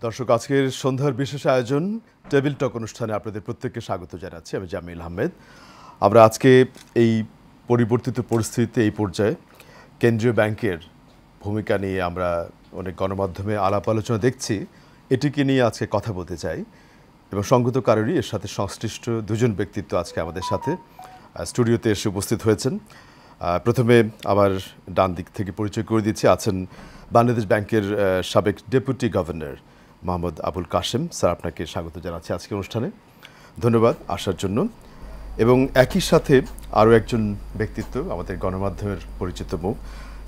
দর্শক, আজকের সন্ধ্যার বিশেষ আয়োজন টেবিল টক অনুষ্ঠানে আপনাদের প্রত্যেককে স্বাগত জানাচ্ছি। আমি জামিল আহমেদ। আমরা আজকে এই পরিবর্তিত পরিস্থিতিতে এই পর্যায়ে কেন্দ্রীয় ব্যাংকের ভূমিকা নিয়ে আমরা অনেক গণমাধ্যমে আলাপ আলোচনা দেখছি, এটিকে নিয়ে আজকে কথা বলতে চাই এবং সঙ্গত কারণেই এর সাথে সংশ্লিষ্ট দুজন ব্যক্তিত্ব আজকে আমাদের সাথে স্টুডিওতে এসে উপস্থিত হয়েছেন। প্রথমে আমার ডান দিক থেকে পরিচয় করে দিচ্ছি, আছেন বাংলাদেশ ব্যাংকের সাবেক deputy governor Mohammad Abul Kashem. Sir, আপনাকে স্বাগত জানাচ্ছি আজকের অনুষ্ঠানে, ধন্যবাদ আসার জন্য। এবং একই সাথে আরও একজন ব্যক্তিত্ব, আমাদের গণমাধ্যমের পরিচিত মুখ,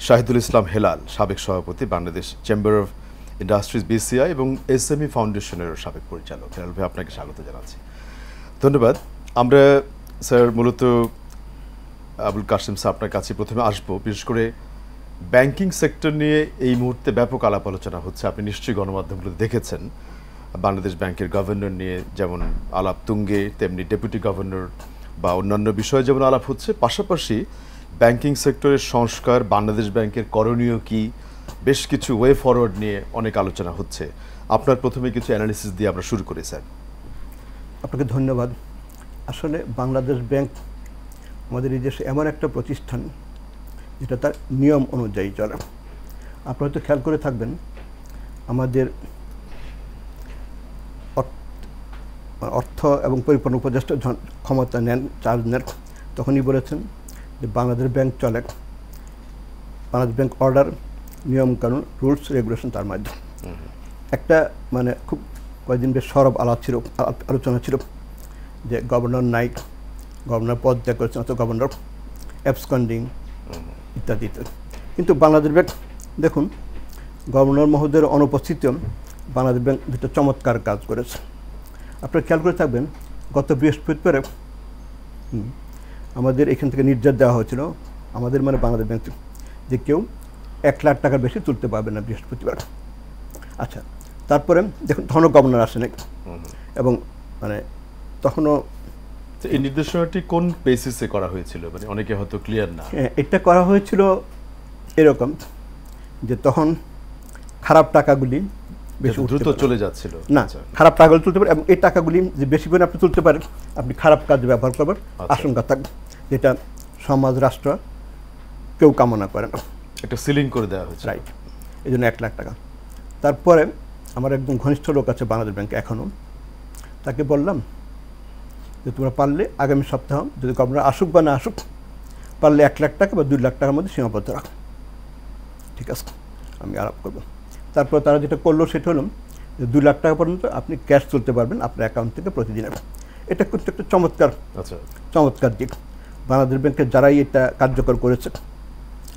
শাহিদুল ইসলাম হেলাল, সাবেক সভাপতি Bangladesh chamber of industries BCI এবং এসএমই ফাউন্ডেশনেরও সাবেক পরিচালক। হেলাল ভাই, আপনাকে স্বাগত জানাচ্ছি, ধন্যবাদ। আমরা স্যার মূলত আবুল কাশেম স্যার আপনার কাছে প্রথমে আসবো, বিশেষ করে ব্যাংকিং সেক্টর নিয়ে এই মুহূর্তে ব্যাপক আলাপ আলোচনা হচ্ছে। আপনি নিশ্চয়ই গণমাধ্যমগুলো দেখেছেন, বাংলাদেশ ব্যাংকের গভর্নর নিয়ে যেমন আলাপ তুঙ্গে, তেমনি ডেপুটি গভর্নর বা অন্যান্য বিষয়ে যেমন আলাপ হচ্ছে, পাশাপাশি ব্যাংকিং সেক্টরের সংস্কার, বাংলাদেশ ব্যাংকের করণীয় কি, বেশ কিছু ওয়ে ফরওয়ার্ড নিয়ে অনেক আলোচনা হচ্ছে। আপনার প্রথমে কিছু অ্যানালিসিস দিয়ে আমরা শুরু করি স্যার। আপনাকে ধন্যবাদ। আসলে বাংলাদেশ ব্যাংক আমাদের এই দেশে এমন একটা প্রতিষ্ঠান যেটা তার নিয়ম অনুযায়ী চলে। আপনারা হয়তো খেয়াল করে থাকবেন, আমাদের অর্থ এবং পরিপূর্ণ উপদেষ্টা ক্ষমতা নেন, চার্জ নেন, তখনই বলেছেন যে বাংলাদেশ ব্যাংক চলে বাংলাদেশ ব্যাংক অর্ডার, নিয়মকানুন, রুলস রেগুলেশন, তার মাধ্যমে একটা খুব কয়েকদিন বেশ সরব আলোচনা ছিল যে গভর্নর নাইক, গভর্নর পদ ত্যাগ করেছেন, অথবা গভর্নর অ্যাবসকন্ডিং ইত্যাদি ইত্যাদি। কিন্তু বাংলাদেশ ব্যাংক দেখুন, গভর্নর মহোদয়ের অনুপস্থিতিও বাংলাদেশ ব্যাংক দুটো চমৎকার কাজ করেছে। আপনারা খেয়াল করে থাকবেন, গত বৃহস্পতিবারে আমাদের এখান থেকে নির্দেশ দেওয়া হয়েছিল আমাদের বাংলাদেশ ব্যাংক যে কেউ 1 লাখ টাকার বেশি তুলতে পারবে না বৃহস্পতিবার। আচ্ছা, তারপরে দেখুন তখনও গভর্নর আসেনি এবং তখনও এই নির্দেশনাটি কোন বেসিসে করা হয়েছিল, অনেকে হয়তো ক্লিয়ার না। এটা করা হয়েছিল এরকম যে তখন খারাপ টাকাগুলি বেশি দ্রুত চলে যাচ্ছিল না, খারাপ টাকাগুলি তুলতে পারে এবং এই টাকাগুলি যে বেশি করে আপনি তুলতে পারেন, আপনি খারাপ কাজে ব্যবহার করবার আশঙ্কা থাকবে, যেটা সমাজ রাষ্ট্র কেউ কামনা করে না। একটা সিলিং করে দেওয়া হয়েছে, রাইট। এই জন্য 1 লাখ টাকা। তারপরে আমার একদম ঘনিষ্ঠ লোক আছে বাংলাদেশ ব্যাংকে এখনও, তাকে বললাম যে তোমরা পারলে আগামী সপ্তাহ, যদি গভর্নর আসুক বা না আসুক, পারলে 1 লাখ টাকা বা 2 লাখ টাকার মধ্যে সীমাবদ্ধ রাখ, ঠিক আছে, আমি আলাপ করবো। তারপর তারা যেটা করলো সেটা হলো যে 2 লাখ টাকা পর্যন্ত আপনি ক্যাশ তুলতে পারবেন আপনার অ্যাকাউন্ট থেকে প্রতিদিন। এটা কিন্তু একটা চমৎকার দিক। বাংলাদেশ ব্যাংকের যারাই এটা কার্যকর করেছে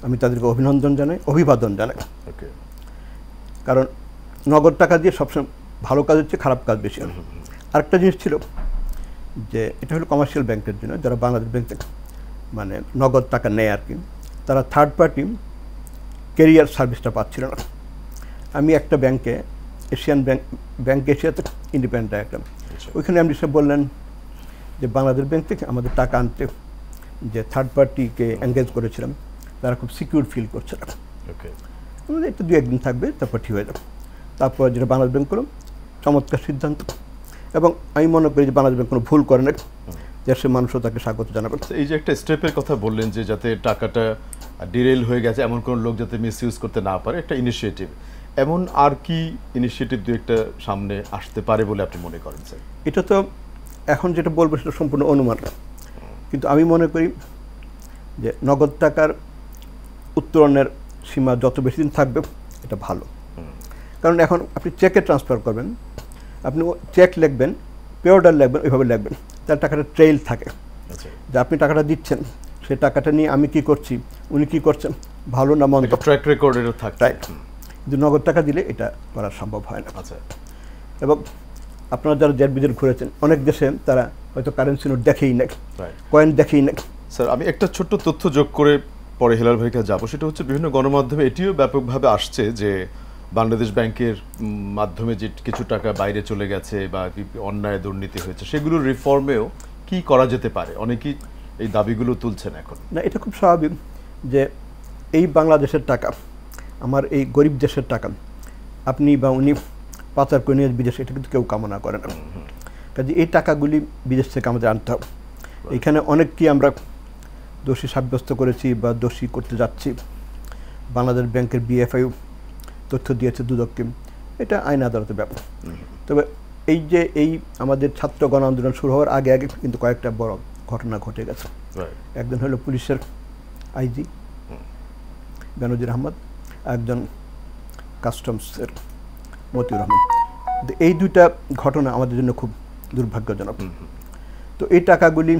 আমি তাদেরকে অভিবাদন জানাই। কারণ নগদ টাকা দিয়ে সবসময় ভালো কাজ হচ্ছে, খারাপ কাজ বেশি। আরেকটা জিনিস ছিল যে এটা হলো কমার্শিয়াল ব্যাংকের জন্য, যারা বাংলাদেশ ব্যাংক থেকে নগদ টাকা নেয় আর কি, তারা থার্ড পার্টি ক্যারিয়ার সার্ভিসটা পাচ্ছিল না। আমি একটা ব্যাংকে, এশিয়ান ব্যাংক এশিয়াতে ইন্ডিপেন্ডেন্ট একটা, ওইখানে এমডি সাহেব বললেন যে বাংলাদেশ ব্যাংক থেকে আমাদের টাকা আনতে যে থার্ড পার্টিকে এঙ্গেজ করেছিলাম তারা খুব সিকিউর ফিল করছে না, একটু 2-1 দিন থাকবে, তারপর ঠিক হয়ে যাবে। তারপর যেটা বাংলাদেশ ব্যাংক করলো চমৎকার সিদ্ধান্ত, এবং আমি মনে করি যে বাংলাদেশ ব্যাংক কোনো ভুল করে না, দেশের মানুষও তাকে স্বাগত জানাবে। এই যে একটা স্টেপের কথা বললেন যে যাতে টাকাটা ডিরেল হয়ে গেছে এমন কোনো লোক যাতে মিস ইউজ করতে না পারে, একটা ইনিশিয়েটিভ, এমন আর কি ইনিশিয়েটিভ দু একটা সামনে আসতে পারে বলে আপনি মনে করেন স্যার? এটা তো এখন যেটা বলবো সেটা সম্পূর্ণ অনুমান, কিন্তু আমি মনে করি যে নগদ টাকার উত্তোলনের সীমা যত বেশি দিন থাকবে এটা ভালো। কারণ এখন আপনি চেকে ট্রান্সফার করবেন, আপনি চেক লিখবেন, পে অর্ডার লিখবেন, ওইভাবে লিখবেন, তার টাকাটা ট্রেইল থাকে, যে আপনি টাকাটা দিচ্ছেন, সেই টাকাটা নিয়ে আমি কি করছি, উনি কি করছেন, ভালো না মন্দ, ট্র্যাক রেকর্ডেরও থাকে। রাইট। কিন্তু নগদ টাকা দিলে এটা করা সম্ভব হয় না। এবং আপনারা যারা জেট বিজেট ঘুরেছেন অনেক দেশে, তারা হয়তো কারেন্সি নোট দেখেই না, কয়েন দেখেই না। স্যার, আমি একটা ছোট্ট তথ্য যোগ করে পরে হেলাল ভাইকে যাবো, সেটা হচ্ছে বিভিন্ন গণমাধ্যমে এটিও ব্যাপকভাবে আসছে যে বাংলাদেশ ব্যাংকের মাধ্যমে যে কিছু টাকা বাইরে চলে গেছে বা অন্যায় দুর্নীতি হয়েছে, সেগুলোর রিফর্মেও কি করা যেতে পারে, অনেকেই এই দাবিগুলো তুলছেন এখন। না, এটা খুব স্বাভাবিক যে এই বাংলাদেশের টাকা, আমার এই গরিব দেশের টাকা, আপনি বা উনি পাচার করে নিয়ে বিদেশে, এটা কিন্তু কেউ কামনা করে না। কাজে এই টাকাগুলি বিদেশ থেকে আমাদের আনতে হবে। এখানে অনেককেই আমরা দোষী সাব্যস্ত করেছি বা দোষী করতে যাচ্ছি। বাংলাদেশ ব্যাংকের BFIU তথ্য দিয়েছে দুদককে, এটা আইন আদালতের ব্যাপার। তবে এই আমাদের ছাত্র গণ আন্দোলন শুরু হওয়ার আগে কিন্তু কয়েকটা বড় ঘটনা ঘটে গেছে। একজন হলো পুলিশের IG বেনজির আহমদ, একজন কাস্টমসের মতিউর রহমান। এই দুইটা ঘটনা আমাদের জন্য খুব দুর্ভাগ্যজনক। তো এই টাকাগুলি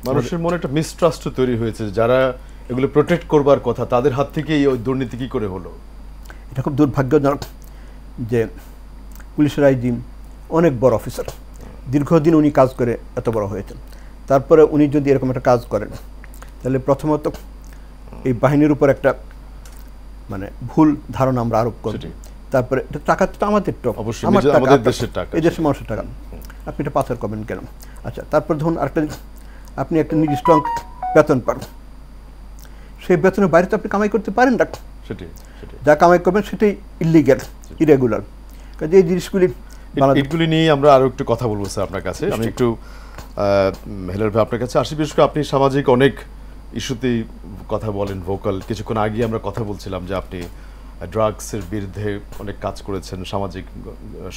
মানুষের মনে একটা মিসট্রাস্ট তৈরি হয়েছে, যারা এগুলো প্রোটেক্ট করবার কথা তাদের হাত থেকে এই দুর্নীতি কি করে হলো। এটা খুব দুর্ভাগ্যজনক যে পুলিশের IG অনেক বড় অফিসার, দীর্ঘদিন উনি কাজ করে এত বড় হয়েছেন, তারপরে উনি যদি এরকম একটা কাজ করেন তাহলে প্রথমত এই বাহিনীর উপর একটা মানে ভুল ধারণা আমরা আরোপ করব। তারপরে এটা টাকা তো আমাদের আমাদের দেশের টাকা, এই দেশের মানুষের টাকা, আপনি এটা পাচার করবেন কেন? আচ্ছা, তারপর ধরুন আরেকটা, আপনি একটা নির্দিষ্ট বেতন পান, সেই বেতনের বাইরে তো আপনি কামাই করতে পারেন না। যা কামাই করবেন সেটাই ইলিগ্যাল, ইরেগুলার। কাজে এই জিনিসগুলি এগুলি নিয়ে আমরা আরো একটু কথা বলবো স্যার আপনার কাছে। আমি একটু হেলাল ভাই আপনার কাছে আসি। বিশেষ করে আপনি সামাজিক অনেক ইস্যুতেই কথা বলেন, ভোকাল। কিছুক্ষণ আগে আমরা কথা বলছিলাম যে আপনি ড্রাগসের বিরুদ্ধে অনেক কাজ করেছেন, সামাজিক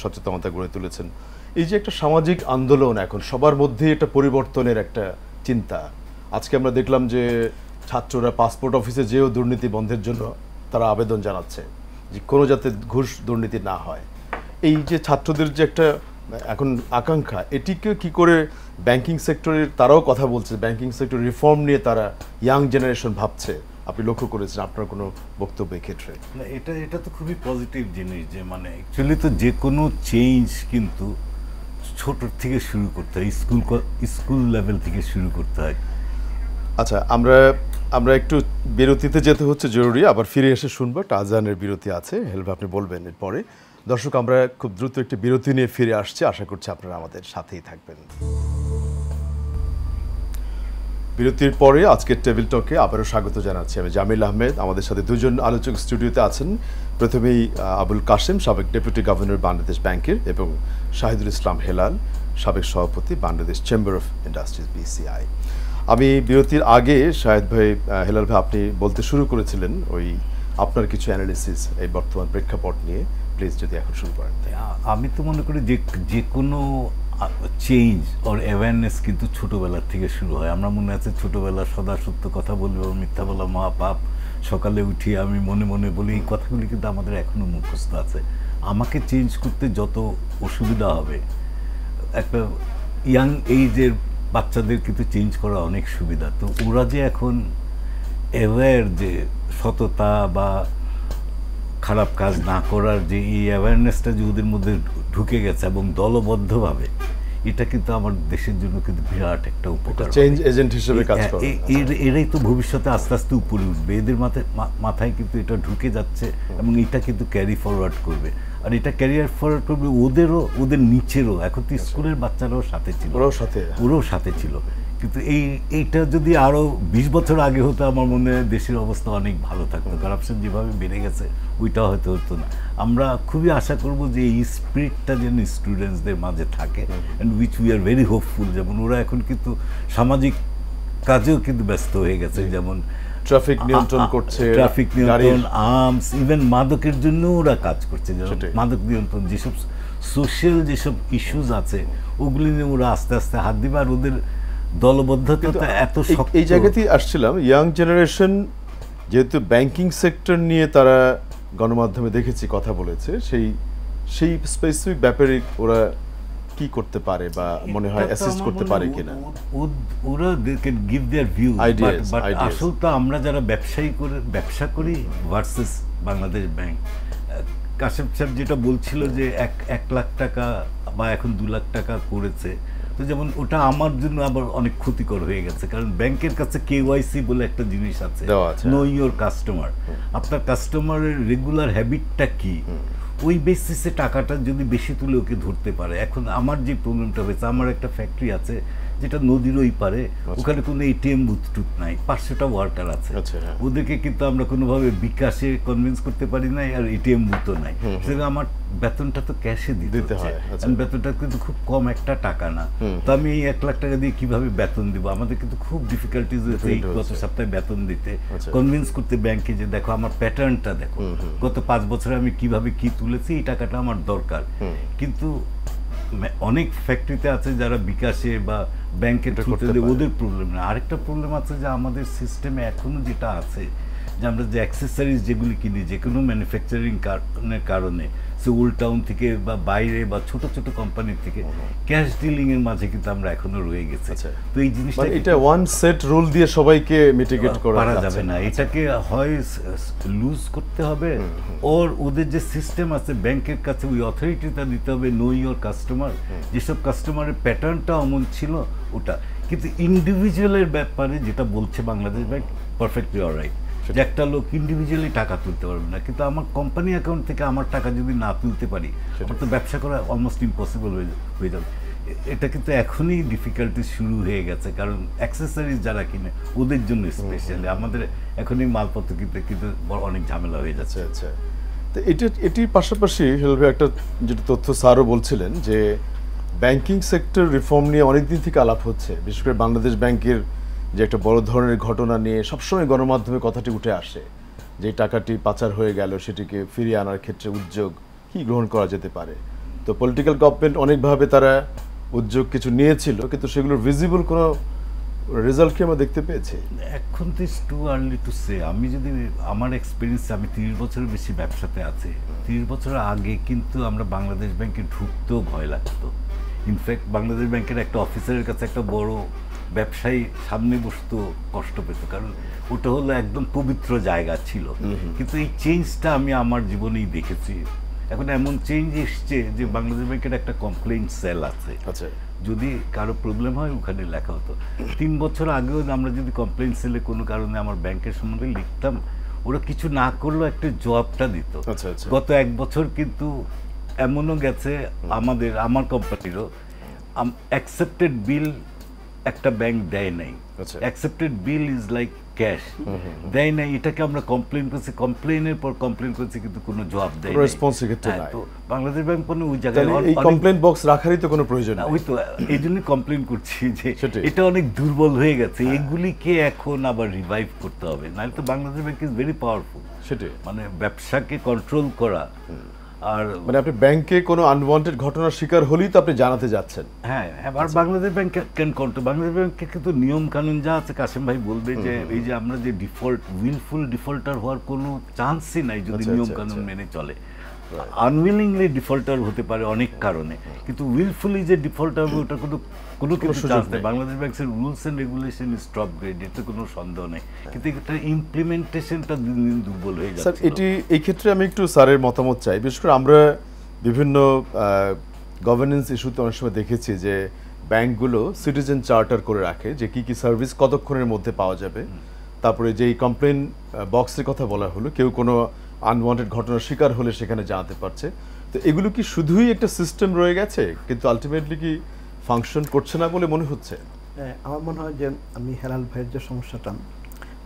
সচেতনতা গড়ে তুলেছেন। এই যে একটা সামাজিক আন্দোলন, এখন সবার মধ্যে একটা পরিবর্তনের একটা চিন্তা। আজকে আমরা দেখলাম যে ছাত্ররা পাসপোর্ট অফিসে যেও দুর্নীতি বন্ধের জন্য তারা আবেদন জানাচ্ছে যে কোনো যাতে ঘুষ দুর্নীতি না হয়। এই যে ছাত্রদের যে একটা এখন আকাঙ্ক্ষা, এটিকে কি করে ব্যাংকিং সেক্টরের তারাও কথা বলছে, ব্যাংকিং সেক্টর রিফর্ম নিয়ে তারা ইয়াং জেনারেশন ভাবছে, আপনি লক্ষ্য করেছেন আপনার কোনো বক্তব্য ক্ষেত্রে? না, এটা তো খুবই পজিটিভ জিনিস যে মানে অ্যাকচুয়ালি তো যে কোনো চেঞ্জ কিন্তু ছোট থেকে শুরু করতে হয়, স্কুল লেভেল থেকে শুরু করতে হয়। আচ্ছা, আমরা একটু বিরতিতে যেতে হচ্ছে জরুরি, আবার ফিরে এসে শুনবো। একটা আজানের বিরতি আছে, হেলভ আপনি বলবেন এরপরে। দর্শক, আমরা খুব দ্রুত একটি বিরতি নিয়ে ফিরে আসছি, আশা করছি আপনারা আমাদের সাথেই থাকবেন। বিরতির পরে আজকের টেবিল টকে আবারও স্বাগত জানাচ্ছি আমি জামিল আহমেদ। আমাদের সাথে দুজন আলোচক স্টুডিওতে আছেন। প্রথমেই আবুল কাশেম, সাবেক ডেপুটি গভর্নর বাংলাদেশ ব্যাংকের, এবং শাহিদুল ইসলাম হেলাল, সাবেক সভাপতি Bangladesh chamber of industries BCI। আমি বিরতির আগে শাহেদ ভাই, হেলাল ভাই, আপনি বলতে শুরু করেছিলেন ওই আপনার কিছু অ্যানালিসিস এই বর্তমান প্রেক্ষাপট নিয়ে, প্লিজ যদি এখন শুরু করেন। আমি তো মনে করি যে কোনো চেঞ্জ ওর অ্যাওয়ারনেস কিন্তু ছোটোবেলার থেকে শুরু হয়। আমরা মনে আছে ছোটোবেলা সদা সত্য কথা বলবো, মিথ্যা বলা মহাপাপ, সকালে উঠি আমি মনে মনে বলি, এই কথাগুলি কিন্তু আমাদের এখনও মুখস্থ আছে। আমাকে চেঞ্জ করতে যত অসুবিধা হবে, একটা ইয়াং এইজের বাচ্চাদের কিন্তু চেঞ্জ করা অনেক সুবিধা। তো ওরা যে এখন অ্যাওয়্যার যে সততা বা খারাপ কাজ না করার যে এই অ্যাওয়ারনেসটা যে ওদের মধ্যে ঢুকে গেছে এবং দলবদ্ধভাবে, এটা কিন্তু আমার দেশের জন্য কিন্তু বিরাট একটা উপকার, চেঞ্জ এজেন্ট হিসেবে কাজ করে। এরাই তো ভবিষ্যতে আস্তে আস্তে উপরে উঠবে, এদের মাথায় কিন্তু এটা ঢুকে যাচ্ছে এবং এটা কিন্তু ক্যারি ফরওয়ার্ড করবে। আর এটা ক্যারিয়ার ফরওয়ার্ড করবে ওদের নিচেরও। এখন তো স্কুলের বাচ্চারাও সাথে ছিল, ওরাও সাথে ছিল। কিন্তু এইটা যদি আরও 20 বছর আগে হতো, আমার মনে হয় দেশের অবস্থা অনেক ভালো থাকতো। কারাপশন যেভাবে বেড়ে গেছে ওইটা হয়তো হতো না। আমরা খুবই আশা করব যে এই স্পিরিটটা যেন স্টুডেন্টসদের মাঝে থাকে, and which we are very hopeful. যেমন ওরা এখন কিন্তু সামাজিক কাজেও কিন্তু ব্যস্ত হয়ে গেছে, যেমন ট্রাফিক নিয়ন্ত্রণ করছে, ট্রাফিক নিয়ন্ত্রণ, আর্মস, ইভেন মাদকের জন্য ওরা কাজ করছে। মাদক নিয়ন্ত্রণ, যেসব সোশ্যাল যেসব ইস্যুজ আছে ওগুলি নিয়ে ওরা আস্তে আস্তে হাত দিবে। আর ওদের দলবদ্ধতা এত শক্ত। এই জায়গাতেই আসছিলাম, ইয়াং জেনারেশন যেহেতু ব্যাংকিং সেক্টর নিয়ে তারা গণমাধ্যমে দেখেছি কথা বলেছে, সেই স্পেসিফিক ব্যাপারে ওরা কি করতে পারে বা মনে হয় অ্যাসিস্ট করতে পারে কিনা? ওরা they can give their view, but আসল তো আমরা যারা ব্যবসা করি ভার্সেস বাংলাদেশ ব্যাংক। কাশেম সাহেব যেটা বলছিল যে 1 লাখ টাকা বা এখন 2 লাখ টাকা করেছে, তো যেমন ওটা আমার জন্য আবার অনেক ক্ষতিকর হয়ে গেছে। কারণ ব্যাংকের কাছে KYC বলে একটা জিনিস আছে, নো ইওর কাস্টমার। আপনার কাস্টমারের রেগুলার হ্যাবিটটা কি, ওই বেসিসে টাকাটা যদি বেশি তুলে ওকে ধরতে পারে। এখন আমার যে প্রবলেমটা হয়েছে, আমার একটা ফ্যাক্টরি আছে যেটা নদীর ওই পারে, ওখানে কোনো এটিএম বুথ টুথ নাই, 500টা ওয়ার্কার আছে, ওদেরকে কিন্তু আমরা কোনোভাবে বিকাশে কনভিন্স করতে পারি নাই, আর এটিএম বুথও নাই। সেটা আমার বেতনটা তো ক্যাশে দিতে হয়, বেতনটা কিন্তু খুব কম একটা টাকা না, তো আমি এই 1 লাখ টাকা দিয়ে কিভাবে বেতন দিব? আমাদের কিন্তু খুব ডিফিকাল্টিজ হয়েছে এই গত সপ্তাহে বেতন দিতে, কনভিন্স করতে ব্যাংকে যে দেখো আমার প্যাটার্নটা দেখো, গত 5 বছরে আমি কিভাবে কি তুলেছি, এই টাকাটা আমার দরকার। কিন্তু অনেক ফ্যাক্টরিতে আছে যারা বিকাশে বা ব্যাংকের থ্রুতে, ওদের প্রবলেম না। আরেকটা প্রবলেম আছে যে আমাদের সিস্টেমে এখনো যেটা আছে যে আমরা যে অ্যাক্সেসরিজ যেগুলি কিনি যে কোনো ম্যানুফ্যাকচারিং কারণে, সে ওল্ড টাউন থেকে বা বাইরে বা ছোট ছোট কোম্পানি থেকে ক্যাশ ডিলিং এর মাঝে কিন্তু আমরা এখনো রয়ে গেছি। তো এই জিনিসটা এটা ওয়ান সেট রুল দিয়ে সবাইকে মিটিগেট করা যাবে না, এটাকে হয় লুজ করতে হবে, ওর ওদের যে সিস্টেম আছে ব্যাংকের কাছে ওই অথরিটিটা দিতে হবে, নো ইওর কাস্টমার, যেসব কাস্টমারের প্যাটার্নটা অমন ছিল ওটা। কিন্তু ইন্ডিভিজুয়ালের ব্যাপারে যেটা বলছে বাংলাদেশ ব্যাংক, পারফেক্টলি অলরাইট, যে একটা লোক ইন্ডিভিজুয়ালি টাকা তুলতে পারবে না, কিন্তু আমার কোম্পানি অ্যাকাউন্ট থেকে আমার টাকা যদি না তুলতে পারি, আমার তো ব্যবসা করা অলমোস্ট ইম্পসিবল হয়ে যাবে। এটা কিন্তু এখনই ডিফিকাল্টি শুরু হয়ে গেছে, কারণ অ্যাক্সেসরিজ যারা কিনে ওদের জন্য স্পেশালি, আমাদের এখনই মালপত্র কিনতে কিন্তু অনেক ঝামেলা হয়ে যাচ্ছে। আচ্ছা, তো এটির পাশাপাশি একটা যেটা তথ্য স্যারও বলছিলেন যে ব্যাংকিং সেক্টর রিফর্ম নিয়ে অনেকদিন থেকে আলাপ হচ্ছে, বিশেষ করে বাংলাদেশ ব্যাংকের যে একটা বড় ধরনের ঘটনা নিয়ে সবসময় গণমাধ্যমে কথাটি উঠে আসে, যে টাকাটি পাচার হয়ে গেল, সেটিকে ফিরিয়ে আনার ক্ষেত্রে উদ্যোগ কি গ্রহণ করা যেতে পারে। তো পলিটিক্যাল গভর্নমেন্ট অনেকভাবে তারা উদ্যোগ কিছু নিয়েছিল, কিন্তু সেগুলোর ভিজিবল কোনো রেজাল্ট কি আমরা দেখতে পেয়েছি? এখন তো it's too early to say. আমি যদি আমার এক্সপিরিয়েন্স, আমি 30 বছরের বেশি ব্যবসাতে আছি, 30 বছর আগে কিন্তু আমরা বাংলাদেশ ব্যাংকে ঢুকতেও ভয় লাগতো। ইনফ্যাক্ট বাংলাদেশ ব্যাংকের একটা অফিসারের কাছে একটা বড় ব্যবসায়ী সামনে বসতো কষ্ট পেত, কারণ ওটা হলো একদম পবিত্র জায়গা ছিল। কিন্তু এই চেঞ্জটা আমি আমার জীবনেই দেখেছি। এখন এমন চেঞ্জ এসছে যে বাংলাদেশ ব্যাংকের একটা কমপ্লেইন সেল আছে, যদি কারো প্রবলেম হয় ওখানে লেখা হতো। 3 বছর আগেও আমরা যদি কমপ্লেইন সেলে কোনো কারণে আমার ব্যাংকের সম্বন্ধে লিখতাম, ওরা কিছু না করলেও একটা জবাবটা দিত। গত 1 বছর কিন্তু এমনও গেছে আমার কোম্পানিরও অ্যাকসেপ্টেড বিল একটা ব্যাংক দেয় নাই, accepted bill is like cash, দেয় নাই। এটাকে আমরা কমপ্লেন করছি, কমপ্লেনের পর কমপ্লেন করছি, কিন্তু কোনো জবাব দেয় না, রেসপন্স নাই। তো বাংলাদেশ ব্যাংক কোনো ওই জায়গায় এই কমপ্লেন বক্স রাখারই তো কোনো প্রয়োজন নেই। ওই তো এই জন্য কমপ্লেন করছি যে এটা অনেক দুর্বল হয়ে গেছে, এগুলিকে এখন আবার রিভাইভ করতে হবে, নাহলে তো Bangladesh bank is very powerful. সেটাই, মানে ব্যবসাকে কন্ট্রোল করা। আর মানে আপনি ব্যাংকে কোনো আনওয়ান্টেড ঘটনার শিকার হলেই তো আপনি জানাতে যাচ্ছেন। হ্যাঁ, আর Bangladesh bank can control, Bangladesh ব্যাংকে কিন্তু নিয়ম কানুন যা আছে, কাসেম ভাই বলবে যে এই যে আমরা যে উইলফুল ডিফল্টার হওয়ার কোনো চান্সই নাই যদি নিয়ম কানুন মেনে চলে। আনউইলিংলি ডিফল্টার হতে পারে অনেক কারণে, কিন্তু উইলফুলি যে ডিফল্টার হবে ওটা কোনো কিছু চান্স নেই। বাংলাদেশ ব্যাংকের rules and regulation is top grade, এতে কোনো সন্দেহ নেই, কিন্তু এটা ইমপ্লিমেন্টেশনটা দিন দিন দুর্বল হয়ে যাচ্ছে। স্যার, এই ক্ষেত্রে আমি একটু স্যারের মতামত চাই। বিশেষ করে আমরা বিভিন্ন গভর্নেন্স ইস্যুতে অনেক সময় দেখেছি যে ব্যাংকগুলো সিটিজেন চার্টার করে রাখে, যে কি কি সার্ভিস কতক্ষণের মধ্যে পাওয়া যাবে। তারপরে যেই কমপ্লেন বক্সের কথা বলা হলো, কেউ কোনো আনওয়ান্টেড ঘটনার শিকার হলে সেখানে জানাতে পারছে। তো এগুলো কি শুধুই একটা সিস্টেম রয়ে গেছে, কিন্তু আলটিমেটলি কি ফাংশন করছে না বলে মনে হচ্ছে? আমার মনে হয় যে আমি হেলাল ভাইয়ের যে সমস্যাটা,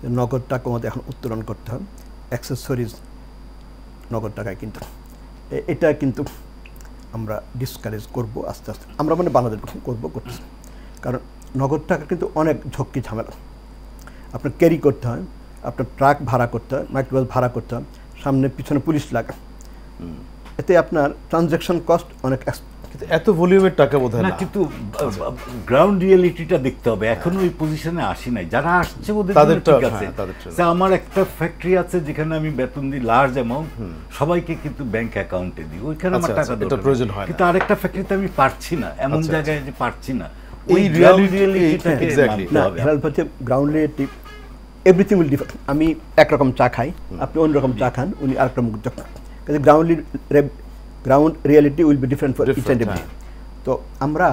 যে নগদ টাকা আমাদের এখন উত্তোলন করতে হয়, অ্যাক্সেসরিজ নগদ টাকায় কিন্তু এটা কিন্তু আমরা ডিসকারেজ করব আস্তে আস্তে, আমরা মানে বাংলাদেশ করছি। কারণ নগদ টাকা কিন্তু অনেক ঝক্কি ঝামেলা, আপনার ক্যারি করতে হয়, আপনার ট্রাক ভাড়া করতে হয়, মাইক্রোবাস ভাড়া করতে হয়, সামনে পিছনে পুলিশ লাগে, এতে আপনার ট্রানজ্যাকশন কস্ট অনেক। এত ভলিউমের টাকা বোধহয় না, কিন্তু গ্রাউন্ড রিয়েলিটিটা দেখতে হবে। এখনো ওই পজিশনে আসি নাই, যারা আসছে ওদের ঠিক আছে। আমার একটা ফ্যাক্টরি আছে যেখানে আমি বেতন দিই লার্জ অ্যামাউন্ট, সবাইকে কিন্তু ব্যাংক অ্যাকাউন্টে দিই, ওইখানে আমার টাকা প্রয়োজন হয়। কিন্তু আরেকটা ফ্যাক্টরিতে আমি পারছি না, এমন জায়গায় যে পারছি না, ওই রিয়েলিটিটাকে মানতে হবে। Ground reality everything will differ. আমি একরকম চা খাই, আপনি অন্যরকম চা খান, উনি আরেকরকম চা খান, কিন্তু ground reality will be different for each and every. তো আমরা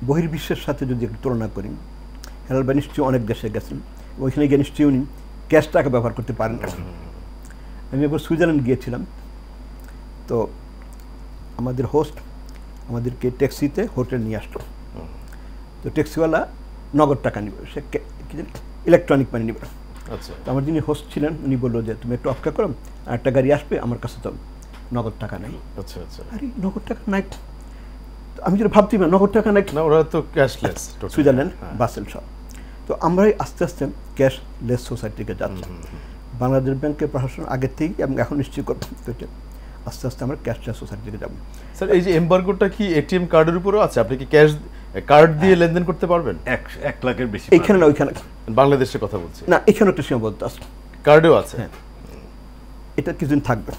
বহির্বিশ্বের সাথে যদি একটু তুলনা করি, হেলাল ভাই নিশ্চয়ই অনেক দেশে গেছেন, ওইখানে গিয়ে নিশ্চয়ই উনি ক্যাশ টাকা ব্যবহার করতে পারেন না। আমি একবার সুইজারল্যান্ড গিয়েছিলাম, তো আমাদের হোস্ট আমাদেরকে ট্যাক্সিতে হোটেল নিয়ে আসলো। তো তো ট্যাক্সিওয়ালা নগদ টাকা নিবে, সে ইলেকট্রনিক মানি নিবে। আচ্ছা তো আমার যিনি হোস্ট ছিলেন উনি বললো যে তুমি একটু অপেক্ষা করো, আর একটা গাড়ি আসবে, আমার কাছে তো নগদ টাকা নেই। আচ্ছা আচ্ছা আরে নগদ টাকা নাই, তো আমি যেটা ভাবছি না নগদ টাকা নাই, না ওরা তো ক্যাশলেস সুইজারল্যান্ড বাসেল সব। তো আমরাই আস্তে আস্তে ক্যাশলেস সোসাইটিকে যাচ্ছি। বাংলাদেশ ব্যাংকের প্রশাসন আগের থেকেই এবং এখন নিশ্চয়ই করছে, আস্তে আস্তে আমরা ক্যাশলেস সোসাইটিকে যাবো। স্যার এই যে এমবার্গোটা কি এটিএম কার্ডের উপরও আছে? আপনি কি ক্যাশ কার্ড দিয়ে লেনদেন করতে পারবেন? 1 লাখের বেশি এইখানে না ওইখানে বাংলাদেশের কথা বলছি না, এখানে একটা সীমাবদ্ধ আছে, কার্ডেও আছে। হ্যাঁ এটা কিছুদিন থাকবে।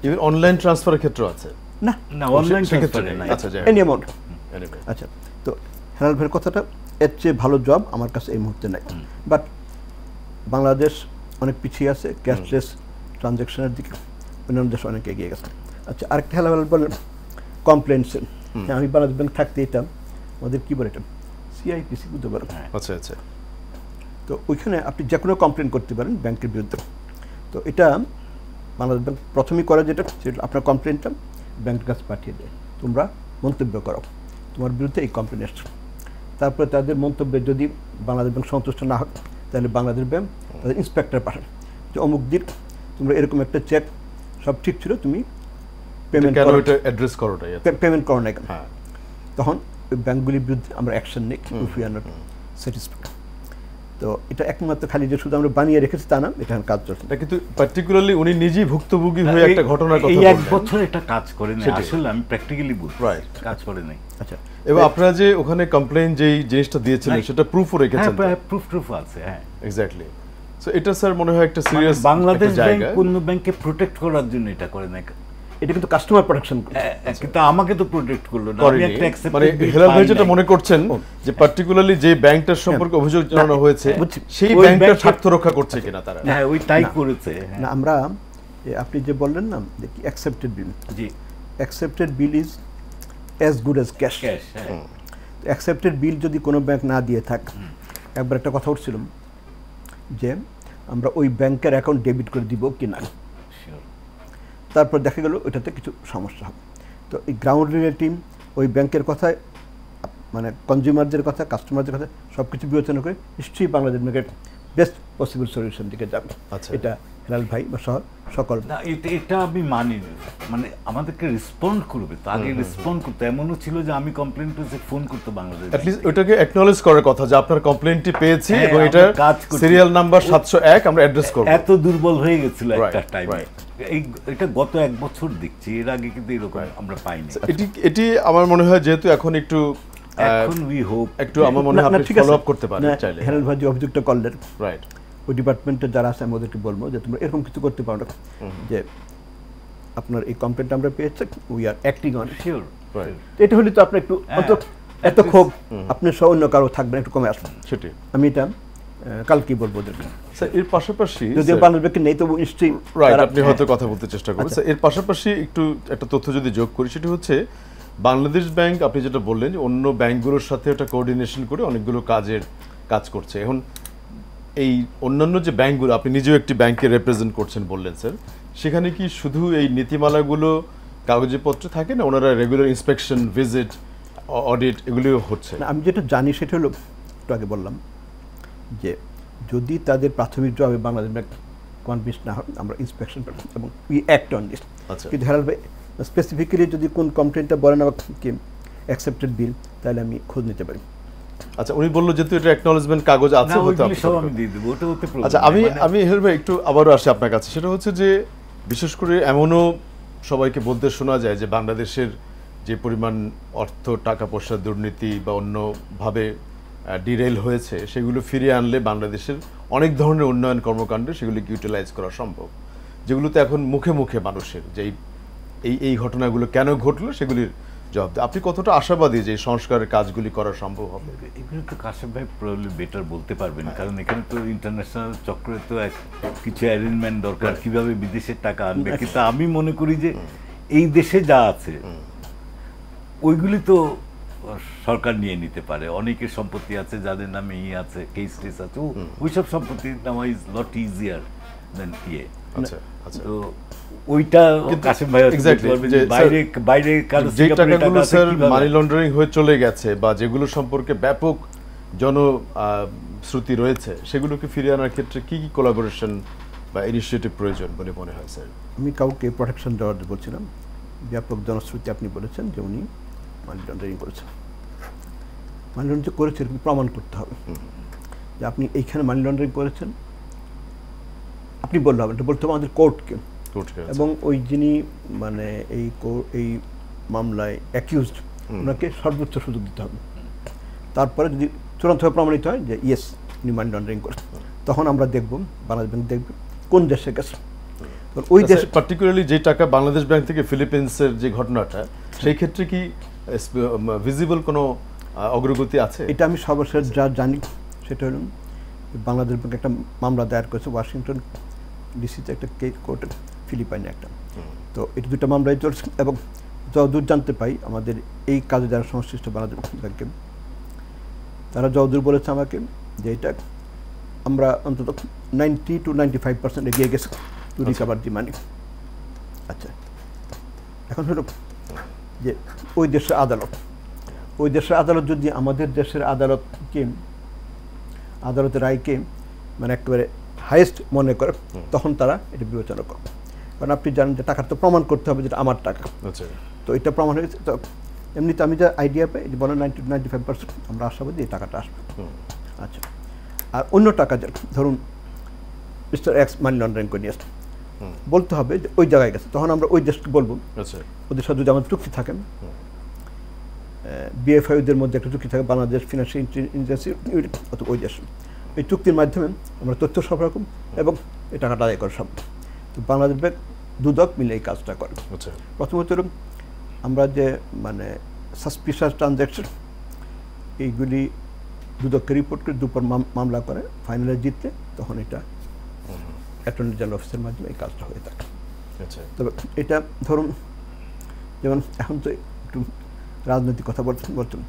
ইভেন অনলাইন ট্রান্সফারের ক্ষেত্রে আছে না না, অনলাইন সেক্ষেত্রে ট্রান্সফারে নাই। আচ্ছা যাই এনি অ্যামাউন্ট। Anyway, আচ্ছা, তো হেলাল ভাইয়ের কথাটা এর চেয়ে ভালো জব আমার কাছে এই মুহূর্তে নাই, বাট বাংলাদেশ অনেক পিছিয়ে আছে ক্যাশলেস ট্রানজ্যাকশনের দিকে, অন্যান্য দেশ অনেক এগিয়ে গেছে। আচ্ছা, আরেকটা হেলাল বলেন কমপ্লেন্টসের, আমি বাংলাদেশ ব্যাংক থাকতে এটা আমাদের কী বলে এটা সিআইপিসি বুঝতে পারেন। আচ্ছা আচ্ছা তো ওইখানে আপনি যে কোনো কমপ্লেন করতে পারেন ব্যাংকের বিরুদ্ধে। তো এটা বাংলাদেশ ব্যাংক প্রথমেই করে যেটা, সেটা আপনার কমপ্লেনটা ব্যাংকের কাছে পাঠিয়ে দেয়, তোমরা মন্তব্য করো তোমার বিরুদ্ধে এই কমপ্লেন এসছে। তারপরে তাদের মন্তব্যে যদি বাংলাদেশ ব্যাংক সন্তুষ্ট না হয় তাহলে বাংলাদেশ ব্যাংক তাদের ইন্সপেক্টর পাঠান যে অমুক দিন তোমরা এরকম একটা চেক সব ঠিক ছিল, তুমি পেমেন্ট কেন করো, এটা অ্যাড্রেস করোটাই পেমেন্ট করো না কেন। হ্যাঁ তখন ওই ব্যাংকগুলির বিরুদ্ধে আমরা অ্যাকশন নিই if we are not satisfied. তো এটা একমাত্র খালি যে শুধু আমরা বানিয়ে রেখেছি তা না, এটা কাজ চলছে। এটা কিন্তু পার্টিকুলারলি উনি নিজেই ভুক্তভোগী হয়ে একটা ঘটনার কথা এই বললেন। 1 বছর এটা কাজ করে না, সেটাই। আসলে আমি প্র্যাকটিক্যালি বলছি Right. কাজ করে নাই। আচ্ছা, এবং আপনারা যে ওখানে কমপ্লেইন যেই জিনিসটা দিয়েছিলেন সেটা প্রুফও রেখেছেন। হ্যাঁ, প্রুফ আছে। হ্যাঁ, এক্স্যাক্টলি। সো এটা স্যার মনে হয় একটা সিরিয়াস বাংলাদেশ ব্যাংক জায়গা। কোন ব্যাংককে প্রোটেক্ট করার জন্য এটা করে নাই, এটা কিন্তু কাস্টমার প্রোটেকশন। কিন্তু আমাকে তো প্রোটেক্ট করলো না, আমি করেনি। একটা accepted মানে bill হেলাল ভাই পাই যেটা নাই। মনে করছেন যে পার্টিকুলারলি যে ব্যাংকটার সম্পর্কে অভিযোগ জানানো হয়েছে বুঝছি। সেই ওই ব্যাংকটার ব্যাংকের- স্বার্থ রক্ষা করছে কিনা তারা। হ্যাঁ, ওই তাই করেছে। হ্যাঁ। না, আমরা আপনি যে বললেন না যে কি accepted bill, G, accepted bill is as good as cash. Cash. হ্যাঁ, অ্যাকসেপ্টেড বিল যদি কোনো ব্যাংক না দিয়ে থাকে, একবার একটা কথা উঠছিলাম যে আমরা ওই ব্যাংকের অ্যাকাউন্ট ডেবিট করে দিব কি না, sure. তারপর দেখা গেল ওটাতে কিছু সমস্যা হবে। তো এই গ্রাউন্ড রিলেটিভ ওই ব্যাংকের কথায় মানে কনজিউমারদের কথা, কাস্টমারদের কথা সব কিছু বিবেচনা করে নিশ্চয়ই বাংলাদেশ ব্যাংকের বেস্ট পসিবল সলিউশন দিকে যাবে। আচ্ছা। এটা হেলাল ভাই বা সকল না, এটা আমি মানি না। মানে আমাদেরকে রেসপন্ড করবে তো, আগে রেসপন্ড করতে। এমনও ছিল যে আমি কমপ্লেন করেছি, ফোন করতে বাংলাদেশ অ্যাট লিস্ট ওটাকে অ্যাকনলেজ করার কথা যে আপনার কমপ্লেইনটি পেয়েছি হ্যাঁ, এবং আমরা এটা কাজ করছি। সিরিয়াল নাম্বার 701 আমরা অ্যাড্রেস করব। এত দুর্বল হয়ে গেছিল একটা Right, টাইমে। right. এটা গত 1 বছর দেখছি, এর আগে কিন্তু এরকম আমরা পাইনি। এটি আমার মনে হয় যেহেতু এখন একটু এখন উই হোপ একটু আমার মনে হয় আপনি ফলো আপ করতে পারেন চাইলে। হেলাল ভাই যে অভিযোগটা করলেন, রাইট। ওই ডিপার্টমেন্টে যারা আছে আমি ওদেরকে বলবো যে তোমরা এরকম কিছু করতে পারো না, যে আপনার এই কমপ্লেনটা আমরা পেয়েছি, we are acting on. Sure. Right. এটা হলে তো আপনি একটু অন্তত এত ক্ষোভ আপনি সহ অন্য কারো থাকবেন, একটু কমে আসবেন। সেটাই। আমি এটা কালকেই বলবো ওদেরকে। স্যার এর পাশাপাশি যদি বাংলাদেশ ব্যাংকে নেই তবু নিশ্চয়ই রাইট তারা- আপনি হয়তো কথা বলতে চেষ্টা করবেন। স্যার এর পাশাপাশি একটু একটা তথ্য যদি যোগ করি, সেটা হচ্ছে বাংলাদেশ ব্যাংক আপনি যেটা বললেন যে অন্য ব্যাংকগুলোর সাথে একটা কোঅর্ডিনেশন করে অনেকগুলো কাজ করছে। এখন এই অন্যান্য যে ব্যাংকগুলো, আপনি নিজেও একটি ব্যাংকে রিপ্রেজেন্ট করছেন বললেন স্যার, সেখানে কি শুধু এই নীতিমালাগুলো কাগজপত্রে থাকে না, ওনারা রেগুলার ইন্সপেকশন, ভিজিট, অডিট এগুলিও হচ্ছে? না, আমি যেটা জানি সেটা হলো একটু আগে বললাম যে যদি তাদের প্রাথমিক জবাবে বাংলাদেশ ব্যাংক কনভিন্স না হয় আমরা ইন্সপেকশন করব এবং উই অ্যাক্ট অন দিস। আচ্ছা। কিন্তু হেলাল ভাই স্পেসিফিক্যালি যদি কোন কমপ্লেনটা বলেন আমাকে কি অ্যাকসেপ্টেড বিল, তাহলে আমি খোঁজ নিতে পারি। আচ্ছা, উনি বললো যেহেতু এটা অ্যাকনলেজমেন্ট কাগজ আছে না, হয়তো ওইগুলি আপনি সব করবেন। আমি দিয়ে দেবো, ওটা হতে problem আচ্ছা, নেই। আমি হেলাল ভাই একটু আবারও আসি আপনার কাছে। সেটা হচ্ছে যে বিশেষ করে এমনও সবাইকে বলতে শোনা যায় যে বাংলাদেশের যে পরিমাণ অর্থ, টাকা পয়সা, দুর্নীতি বা অন্যভাবে ডিরেল হয়েছে, সেগুলো ফিরিয়ে আনলে বাংলাদেশের অনেক ধরনের উন্নয়ন কর্মকাণ্ডে সেগুলিকে ইউটিলাইজ করা সম্ভব, যেগুলোতে এখন মুখে মুখে মানুষের যে এই ঘটনাগুলো কেন ঘটলো সেগুলির জবাব দেয়। আপনি কতটা আশাবাদী যে এই সংস্কারের কাজগুলি করা সম্ভব হবে? এগুলো তো কাশেম ভাই প্রবলি বেটার বলতে পারবেন, কারণ এখানে তো ইন্টারন্যাশনাল চক্রে তো কিছু অ্যারেঞ্জমেন্ট দরকার, কিভাবে বিদেশের টাকা আনবে। কিন্তু আমি মনে করি যে এই দেশে যা আছে ওইগুলি তো সরকার নিয়ে নিতে পারে। অনেকের সম্পত্তি আছে যাদের নামে আছে, কেস টেস আছে, ওইসব সম্পত্তি নেওয়া ইজ লট ইজিয়ার দেন আচ্ছা আচ্ছা। তো ওইটা কাসেম ভাই Exactly, যে বাইরে বাইরে কারো যে সিঙ্গাপুরে টাকাগুলো টাকা আছে স্যার কিভাবে? মানি লন্ডারিং হয়ে চলে গেছে বা যেগুলো সম্পর্কে ব্যাপক জন শ্রুতি রয়েছে সেগুলোকে ফিরিয়ে আনার ক্ষেত্রে কি কি কোলাবোরেশন বা ইনিশিয়েটিভ প্রয়োজন বলে মনে হয় স্যার? আমি কাউকে প্রোটেকশন দেওয়ার বলছিলাম, ব্যাপক জনশ্রুতি আপনি বলেছেন যে উনি মানি লন্ডারিং করেছেন। মানি লন্ডারিং করেছে এরকম প্রমাণ করতে হবে যে আপনি এইখানে মানি লন্ডারিং করেছেন, আপনি বললে হবে, এটা বলতে হবে আমাদের কোর্টকে। এবং ওই যিনি মানে এই মামলায় অ্যাকিউজড ওনাকে সর্বোচ্চ সুযোগ দিতে হবে। তারপরে যদি চূড়ান্তভাবে প্রমাণিত হয় যে ইয়েস উনি মানি লন্ডারিং করেছেন, তখন আমরা দেখব, বাংলাদেশ ব্যাংক দেখবে কোন দেশে গেছে। ওই দেশে পার্টিকুলারলি যে টাকা বাংলাদেশ ব্যাংক থেকে ফিলিপিন্সের যে ঘটনাটা, সেই ক্ষেত্রে কি ভিজিবল কোনো অগ্রগতি আছে? এটা আমি সর্বশেষ যা জানি সেটা হল বাংলাদেশ ব্যাংক একটা মামলা দায়ের করেছে ওয়াশিংটন ডিসিতে, একটা কোর্টে, ফিলিপাইনে একটা। তো এটা দুটো মামলায় চলছে এবং যতদূর জানতে পাই আমাদের এই কাজে যারা সংশ্লিষ্ট বাংলাদেশ ব্যাংকে, তারা যতদূর বলেছে আমাকে যে এটা আমরা অন্তত 90 to 95% এগিয়ে গেছে টু রিকভার দি মানি। আচ্ছা, এখন হলো যে ওই দেশের আদালত যদি আমাদের দেশের আদালতের রায়কে মানে একেবারে হাইয়েস্ট মনে করে, তখন তারা এটা বিবেচনা করে। কারণ আপনি জানেন যে টাকার তো প্রমাণ করতে হবে যেটা আমার টাকা। তো এটা প্রমাণ হয়েছে। তো এমনিতে আমি যা আইডিয়া পাই যে বলে 90 to 95% আমরা আশাবাদী এই টাকাটা আসবে। আচ্ছা, আর অন্য টাকা ধরুন মিস্টার এক্স মানি লন্ডারিং করে নিয়ে আসছে, বলতে হবে যে ওই জায়গায় গেছে, তখন আমরা ওই দেশকে বলবো, ওদের সাথে যদি আমাদের চুক্তি থাকে, বিএফআইদের মধ্যে একটা চুক্তি থাকে, বাংলাদেশ ফিনান্সিয়াল ইন্টেলিজেন্স অথবা ওই দেশ, এই চুক্তির মাধ্যমে আমরা তথ্য সরবরাহ করি এবং এই টাকাটা আদায় করে সব। তো বাংলাদেশ ব্যাংক দুদক মিলে এই কাজটা করে। প্রথমত আমরা যে মানে সাসপিশাস ট্রানজ্যাকশন এইগুলি দুদককে রিপোর্ট করে দুপুর মামলা করে, ফাইনালে জিতলে তখন এটা অ্যাটর্নি জেনারেল অফিসের মাধ্যমে এই কাজটা হয়ে থাকে। তবে এটা ধরুন যেমন এখন তো একটু রাজনৈতিক কথা বলছেন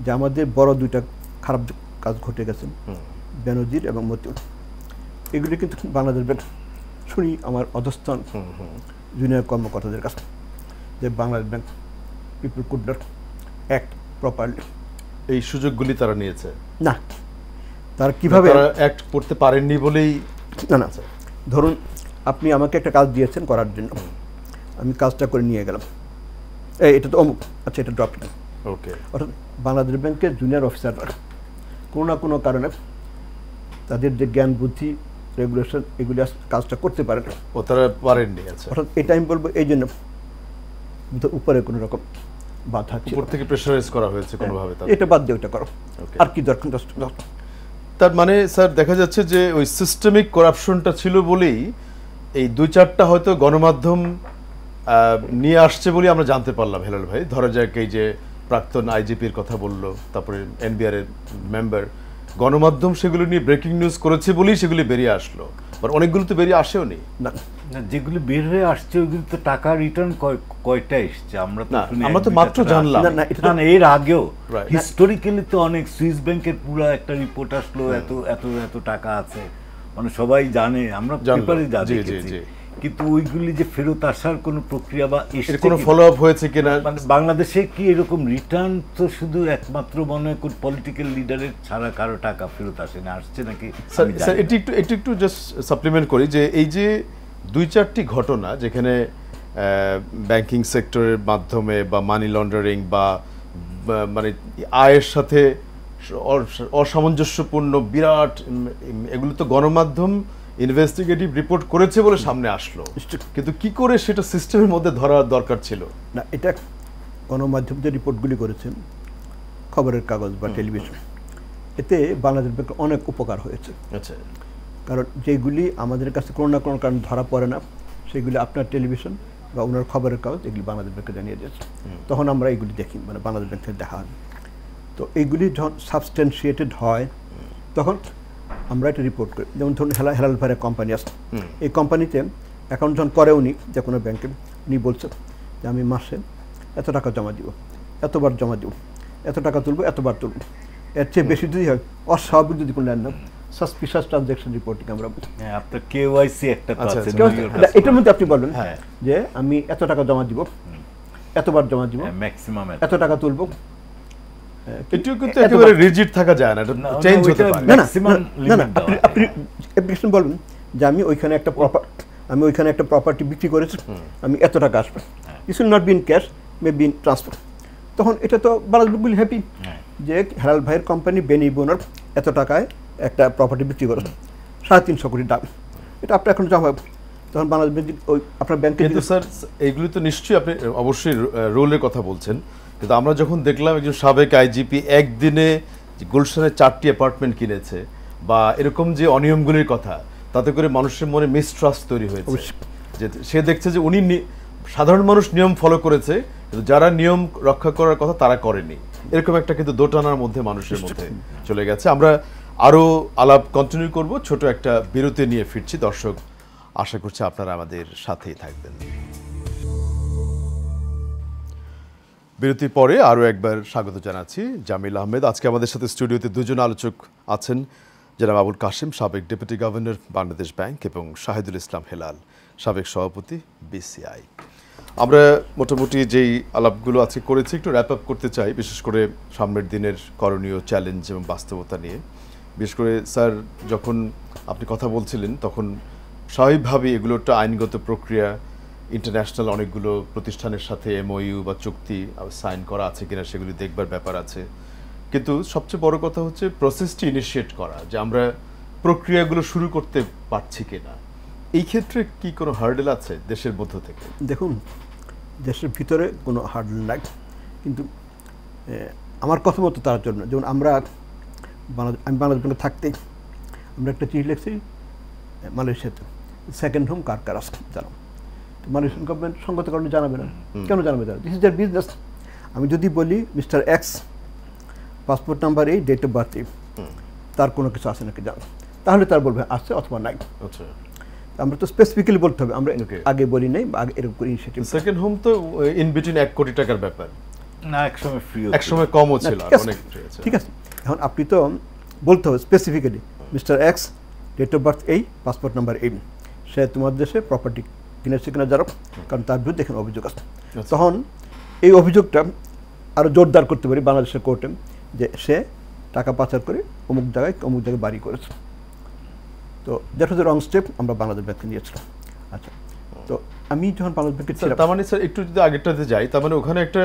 যে আমাদের বড় দুইটা খারাপ কাজ ঘটে গেছে, বেনজির এবং মতিউর, এগুলি কিন্তু বাংলাদেশ ব্যাংক শুনি আমার অধস্থান জুনিয়র কর্মকর্তাদের কাছে যে Bangladesh bank people could not act properly. এই সুযোগগুলি তারা নিয়েছে না, তারা কীভাবে অ্যাক্ট করতে পারেননি বলেই না। ধরুন আপনি আমাকে একটা কাজ দিয়েছেন করার জন্য, আমি কাজটা করে নিয়ে গেলাম, এটা তো অমুক, আচ্ছা এটা ড্রপ। ওকে, অর্থাৎ বাংলাদেশ ব্যাংকের জুনিয়র অফিসাররা কোনো না কোনো কারণে তাদের যে জ্ঞান বুদ্ধি রেগুলেশন এগুলি কাজটা করতে পারে না, ও তারা পারেননি। আচ্ছা, অর্থাৎ এটা আমি বলবো এই জন্য উপরে কোনো রকম বাধা উপর থেকে প্রেশারাইজ করা হয়েছে কোনোভাবে, এটা বাদ দিয়ে ওইটা করো, আর কি দরকার। তার মানে স্যার দেখা যাচ্ছে যে ওই সিস্টেমিক করাপশনটা ছিল বলেই এই 2-4টা হয়তো গণমাধ্যম নিয়ে আসছে বলে আমরা জানতে পারলাম। হেলাল ভাই, ধরা যাক এই যে প্রাক্তন আইজিপির কথা বললো, তারপরে এনবিআর এর মেম্বার, গণমাধ্যম সেগুলো নিয়ে ব্রেকিং নিউজ করেছে বলেই সেগুলি বেরিয়ে আসলো, বাট অনেকগুলো তো বেরিয়ে আসেও নি। না, যেগুলি বের হয়ে আসছে ওইগুলো তো টাকা রিটার্ন কয়টা এসছে আমরা তো মাত্র জানলাম। না, এর আগেও হিস্টোরিক্যালি তো অনেক সুইস ব্যাংকের পুরো একটা রিপোর্ট আসলো, এত এত এত টাকা আছে, মানে সবাই জানে, আমরা পেপারে দেখেছি, কিন্তু ওইগুলি যে ফেরত আসার কোনো প্রক্রিয়া বা এর কোনো ফলো আপ হয়েছে কিনা, মানে বাংলাদেশে কি এরকম রিটার্ন তো শুধু একমাত্র মনে হয় কোন পলিটিক্যাল লিডারের ছাড়া কারো টাকা ফেরত আসে না, আসছে নাকি? স্যার এটি একটু জাস্ট সাপ্লিমেন্ট করি যে এই যে 2-4টি ঘটনা যেখানে ব্যাংকিং সেক্টরের মাধ্যমে বা মানি লন্ডারিং বা মানে আয়ের সাথে অসামঞ্জস্যপূর্ণ বিরাট, এগুলো তো গণমাধ্যম ইনভেস্টিগেটিভ রিপোর্ট করেছে বলে সামনে আসলো, কিন্তু কি করে সেটা সিস্টেমের মধ্যে ধরার দরকার ছিল না? এটা গণমাধ্যম যে রিপোর্টগুলি করেছেন, খবরের কাগজ বা টেলিভিশন, এতে বাংলাদেশ ব্যাংকের অনেক উপকার হয়েছে। আচ্ছা, কারণ যেগুলি আমাদের কাছে কোনো না কোনো কারণ ধরা পড়ে না, সেগুলি আপনার টেলিভিশন বা ওনার খবরের কাগজ এগুলি বাংলাদেশ ব্যাংকে জানিয়ে দিয়েছে, তখন আমরা এইগুলি দেখি, মানে বাংলাদেশ ব্যাংকে দেখা হয়। তো এইগুলি যখন সাবস্টেন্সিয়েটেড হয় তখন আমরা এটা রিপোর্ট করি। যেমন ধরুন হেলাল ভাইয়ের কোম্পানি আছে, এই কোম্পানিতে অ্যাকাউন্ট যখন করে উনি যে কোনো ব্যাংকে, উনি বলছেন যে আমি মাসে এত টাকা জমা দিব, এতবার জমা দিব, এত টাকা তুলবো, এতবার তুলব, এর চেয়ে বেশি যদি হয়, অস্বাভাবিক যদি কোনো লেনদেন, সাসপিশিয়াস ট্রানজ্যাকশন রিপোর্টিং আমরা বলি। হ্যাঁ, আপনার KYC একটা তো আচ্ছা, আছে, আচ্ছা। know your customer। এটার মধ্যে আপনি বলবেন হ্যাঁ। যে আমি এত টাকা জমা দিব, এতবার জমা দিব, হ্যাঁ, ম্যাক্সিমাম এত টাকা তুলব। এটিও কিন্তু একেবারে রিজিড থাকা যায় না, এটা না, না, চেঞ্জ হতে ওইটা পারে। না না maximum না, না, limit আপনি দেওয়া। আপনি অ্যাপ্লিকেশন বলবেন যে আমি ওইখানে একটা প্রপার্টি বিক্রি করেছি, আমি এত টাকা আসবে। This will not be in cash, may be in transfer. তখন এটা তো বাংলাদেশ উইল হ্যাপি হ্যাঁ। যে হেলাল ভাইয়ের কোম্পানি বেনি বোনার এত টাকায় একটা প্রপার্টি বিক্রি করেছে, 350 কোটি দাম, এটা আপনার এখন জমা হবে। তখন বাংলাদেশ ব্যাংক ওই আপনার ব্যাংকে কিন্তু স্যার এইগুলি তো নিশ্চয়ই আপনি অবশ্যই রোলের কথা বলছেন, কিন্তু আমরা যখন দেখলাম একজন সাবেক আইজিপি একদিনে গুলশানের 4টি অ্যাপার্টমেন্ট কিনেছে বা এরকম যে অনিয়মগুলির কথা, তাতে করে মানুষের মনে মিসট্রাস্ট তৈরি হয়েছে, যে সে দেখছে যে উনি সাধারণ মানুষ নিয়ম ফলো করেছে, কিন্তু যারা নিয়ম রক্ষা করার কথা তারা করেনি, এরকম একটা কিন্তু দোটানার মধ্যে মানুষের মধ্যে চলে গেছে। আমরা আরও আলাপ কন্টিনিউ করব, ছোট একটা বিরতি নিয়ে ফিরছি। দর্শক, আশা করছি আপনারা আমাদের সাথেই থাকবেন। বিরতির পরে আরও একবার স্বাগত জানাচ্ছি জামিল আহমেদ। আজকে আমাদের সাথে স্টুডিওতে দুজন আলোচক আছেন, জনাব আবুল কাশেম, সাবেক ডেপুটি গভর্নর বাংলাদেশ ব্যাংক, এবং শাহিদুল ইসলাম হেলাল, সাবেক সভাপতি BCI। আমরা মোটামুটি যেই আলাপগুলো আজকে করেছি একটু র্যাপ আপ করতে চাই, বিশেষ করে সামনের দিনের করণীয়, চ্যালেঞ্জ এবং বাস্তবতা নিয়ে। বিশেষ করে স্যার যখন আপনি কথা বলছিলেন তখন স্বাভাবিকভাবেই এগুলো একটা আইনগত প্রক্রিয়া, ইন্টারন্যাশনাল অনেকগুলো প্রতিষ্ঠানের সাথে MOU বা চুক্তি সাইন করা আছে কিনা সেগুলি দেখবার ব্যাপার আছে, কিন্তু সবচেয়ে বড় কথা হচ্ছে প্রসেসটি ইনিশিয়েট করা, যে আমরা প্রক্রিয়াগুলো শুরু করতে পারছি কিনা। এই ক্ষেত্রে কি কোনো হার্ডেল আছে দেশের মধ্য থেকে? দেখুন, দেশের ভিতরে কোনো হার্ডেল নাই, কিন্তু আমার কথা মতো তার জন্য, যেমন আমি বাংলাদেশ ব্যাংকে থাকতেই আমরা একটা চিঠি লিখছি মালয়েশিয়াতে, সেকেন্ড হোম কার কার আছে জানো, মালয়েশিয়ান গভর্নমেন্ট সঙ্গত কারণে জানাবে না। কেন জানাবে তারা? This is there business. আমি যদি বলি মিস্টার এক্স পাসপোর্ট নাম্বার এই, ডেট অফ বার্থ এই, তার কোনো কিছু আছে নাকি জানো, তাহলে তার বলবে আছে অথবা নাই। আচ্ছা, আমরা তো স্পেসিফিক্যালি বলতে হবে, আমরা Okay. আগে বলি নাই বা আগে এরকম করে ইনিশিয়েটিভ। সেকেন্ড হোম তো ইন বিটুইন 1 কোটি টাকার ব্যাপার, না, একসময় ফ্রি, একসময় কমও ছিল, ঠিক আছে, অনেক free আছে। ঠিক আছে। এখন আপনি তো বলতে হবে specifically mister X, date of birth এই, পাসপোর্ট নাম্বার এই, সে তোমার দেশে প্রপার্টি কিনেছে কিনা জানো, কারণ তার বিরুদ্ধে এখানে অভিযোগ আছে। তখন এই অভিযোগটা আরও জোরদার করতে পারি বাংলাদেশের কোর্টে, যে সে টাকা পাচার করে অমুক জায়গায় বাড়ি করেছে। তো that was the wrong step, আমরা বাংলাদেশ ব্যাংকে নিয়েছিলাম। আচ্ছা, তো আমি যখন বাংলাদেশ ব্যাংকে ছিলাম, তার মানে স্যার একটু যদি আগেরটাতে যাই, তার মানে ওখানে একটা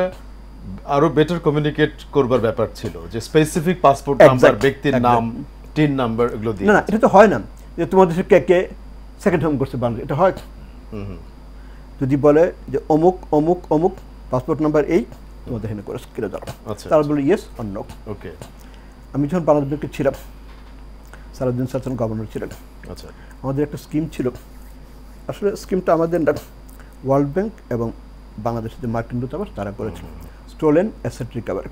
আরো বেটার কমিউনিকেট করবার ব্যাপার ছিল, যে স্পেসিফিক পাসপোর্ট নাম্বার, ব্যক্তির নাম, টিন নাম্বার, এগুলো দিয়ে। না না, এটা তো হয় না যে তোমার দেশে কে কে সেকেন্ড হোম করছে বাংলাদেশ, এটা হয়। যদি বলে যে অমুক অমুক অমুক পাসপোর্ট নাম্বার এই তোমাদের এখানে করে কিনে দাও, তারা বলে ইয়েস অর নো। ওকে। আমি যখন বাংলাদেশ ব্যাংকে ছিলাম, সালাউদ্দিন স্যার গভর্নর ছিলেন, আচ্ছা, আমাদের একটা স্কিম ছিল। আসলে স্কিমটা আমাদের না, ওয়ার্ল্ড ব্যাংক এবং বাংলাদেশের যে মার্কিন দূতাবাস তারা করেছিল, স্টোলেন অ্যাসেট রিকভারি।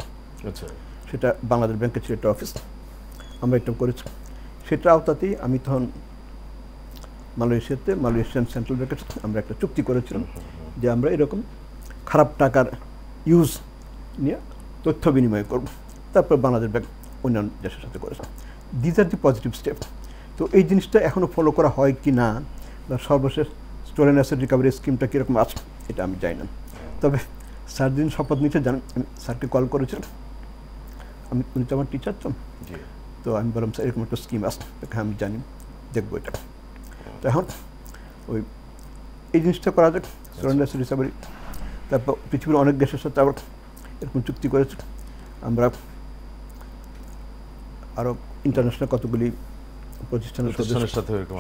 আচ্ছা, সেটা বাংলাদেশ ব্যাংকের ছিল একটা অফিস, আমরা এটা করেছি। সেটা আওতাতেই আমি তখন মালয়েশিয়ান সেন্ট্রাল ব্যাংকের আমরা একটা চুক্তি করেছিলাম যে আমরা এরকম খারাপ টাকার ইউজ নিয়ে তথ্য বিনিময় করব। তারপর বাংলাদেশ ব্যাংক অন্যান্য দেশের সাথে করেছে। These are the positive step. তো এই জিনিসটা এখনও ফলো করা হয় কি না, বা সর্বশেষ স্টোলেন অ্যাসেট রিকভারি স্কিমটা কীরকম আছে এটা আমি জানি না। তবে স্যার দিন শপথ নিতে জানেন, আমি স্যারকে কল করেছিলাম, উনি তো আমার টিচার তো, তো আমি বললাম স্যার এরকম একটা স্কিম আসছে, হ্যাঁ আমি জানি, দেখবো এটা। তো এখন ওই এই জিনিসটা করা যাক, স্টোলেন অ্যাসেট রিকভারি। তারপর পৃথিবীর অনেক দেশের সাথে আবার এরকম চুক্তি করেছি আমরা, আরও ইন্টারন্যাশনাল কতগুলি প্রতিষ্ঠানের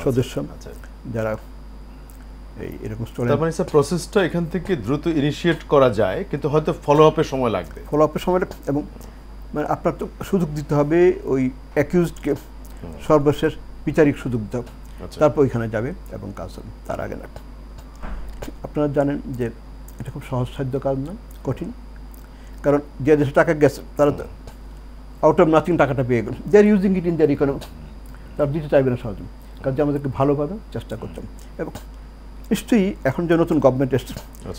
সদস্য যারা এই এরকম স্টোলেন। তার মানে স্যার প্রসেসটা এখান থেকে দ্রুত ইনিশিয়েট করা যায়, কিন্তু হয়তো ফলো আপের সময় লাগবে। ফলো আপের সময়টা, এবং মানে আপনার তো সুযোগ দিতে হবে ওই অ্যাকিউজডকে, সর্বশেষ বিচারিক সুযোগ দিতে হবে, তারপর ওইখানে যাবে এবং কাজ হবে, তার আগে না। আপনারা জানেন যে এটা খুব সহজসাধ্য কাজ না, কঠিন। কারণ যে দেশে টাকা গেছে তারা তো আউট অফ নাথিং টাকাটা পেয়ে গেল, they are using it in their economy, তারা দিতে চাইবে না সহজে, কারণ যে আমাদেরকে ভালোভাবে চেষ্টা করতাম। এবং নিশ্চয়ই এখন যে নতুন গভর্নমেন্ট এসছে,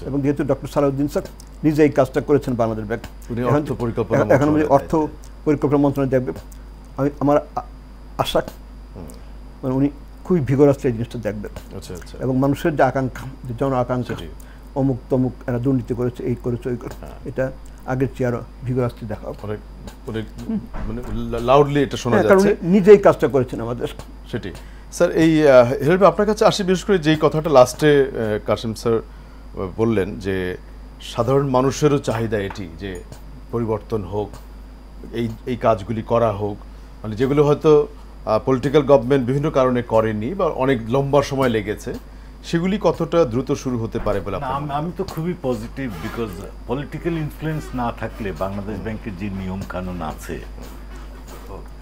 এবং যেহেতু ডক্টর সালাউদ্দিন স্যার নিজে এই কাজটা করেছেন বাংলাদেশ ব্যাংক, এখন আমি অর্থ পরিকল্পনা মন্ত্রণালয় দেখবে, আমার আশা মানে উনি খুবই ভিগরাসলি এই জিনিসটা দেখবেন। আচ্ছা আচ্ছা। এবং মানুষের যে আকাঙ্ক্ষা, যে জন আকাঙ্ক্ষা, অমুক তমুক এরা দুর্নীতি করেছে, এই করেছে, ওই করেছে, এটা আগের চেয়ে আরো ভিগরাসলি দেখা অনেক অনেক মানে লাউডলি এটা শোনা কারণ যাচ্ছে। নিজেই কাজটা করেছেন আমাদের। সেটি স্যার, এই হেলাল ভাই আপনার কাছে আসি বিশেষ করে যেই কথাটা লাস্টে কাসিম স্যার বললেন যে সাধারণ মানুষেরও চাহিদা এটি যে পরিবর্তন হোক, এই কাজগুলি করা হোক, মানে যেগুলো হয়তো পলিটিক্যাল গভর্নমেন্ট বিভিন্ন কারণে করেনি বা অনেক লম্বা সময় লেগেছে, সেগুলি কতটা দ্রুত শুরু হতে পারে বলে আমি তো খুবই পজিটিভ, বিকজ পলিটিক্যাল ইনফ্লুয়েন্স না থাকলে বাংলাদেশ ব্যাংকের যে নিয়ম কানুন আছে,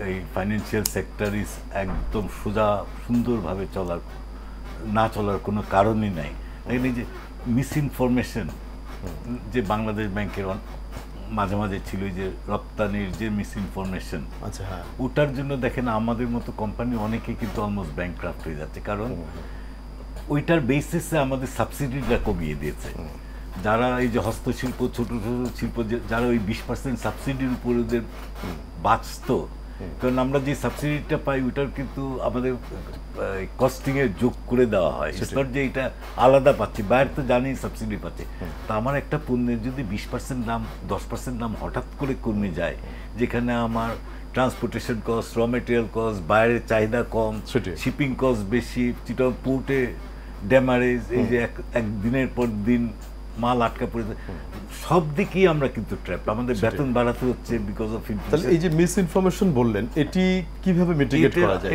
এই ফাইন্যান্সিয়াল সেক্টর ইজ একদম সোজা সুন্দরভাবে চলার কোনো কারণই নাই। এই যে মিস ইনফরমেশন যে বাংলাদেশ ব্যাংকের মাঝে মাঝে ছিল, যে রপ্তানির যে মিস ইনফরমেশন, আচ্ছা হ্যাঁ, ওটার জন্য দেখেন আমাদের মতো কোম্পানি অনেকে কিন্তু অলমোস্ট ব্যাংকরাফট হয়ে যাচ্ছে, কারণ ওইটার বেসিসে আমাদের সাবসিডিটা কমিয়ে দিয়েছে। যারা এই যে হস্তশিল্প, ছোট ছোট শিল্প, যারা ওই 20% সাবসিডির উপর ওদের বাঁচত, কারণ আমরা যে সাবসিডিটা পাই ওইটার কিন্তু আমাদের কস্টিংয়ে যোগ করে দেওয়া হয়, যে এটা আলাদা পাচ্ছি, বাইরে তো জানি সাবসিডি পাচ্ছে। তা আমার একটা পণ্যের যদি 20% দাম 10% দাম হঠাৎ করে কমে যায়, যেখানে আমার ট্রান্সপোর্টেশন কস্ট, র মেটেরিয়াল কস্ট, বাইরের চাহিদা কম, শিপিং কস্ট বেশি, চিটাগং পোর্টে ড্যামারেজ, এই যে একদিনের পর দিন মাল আটকা পড়েছে, সব দিকেই আমরা কিন্তু ট্র্যাপ। আমাদের বেতন বাড়াতে হচ্ছে বিকজ অফ ইনফ্লেশন। এই যে মিস ইনফরমেশন বললেন, এটি কিভাবে মিটিগেট করা যায়?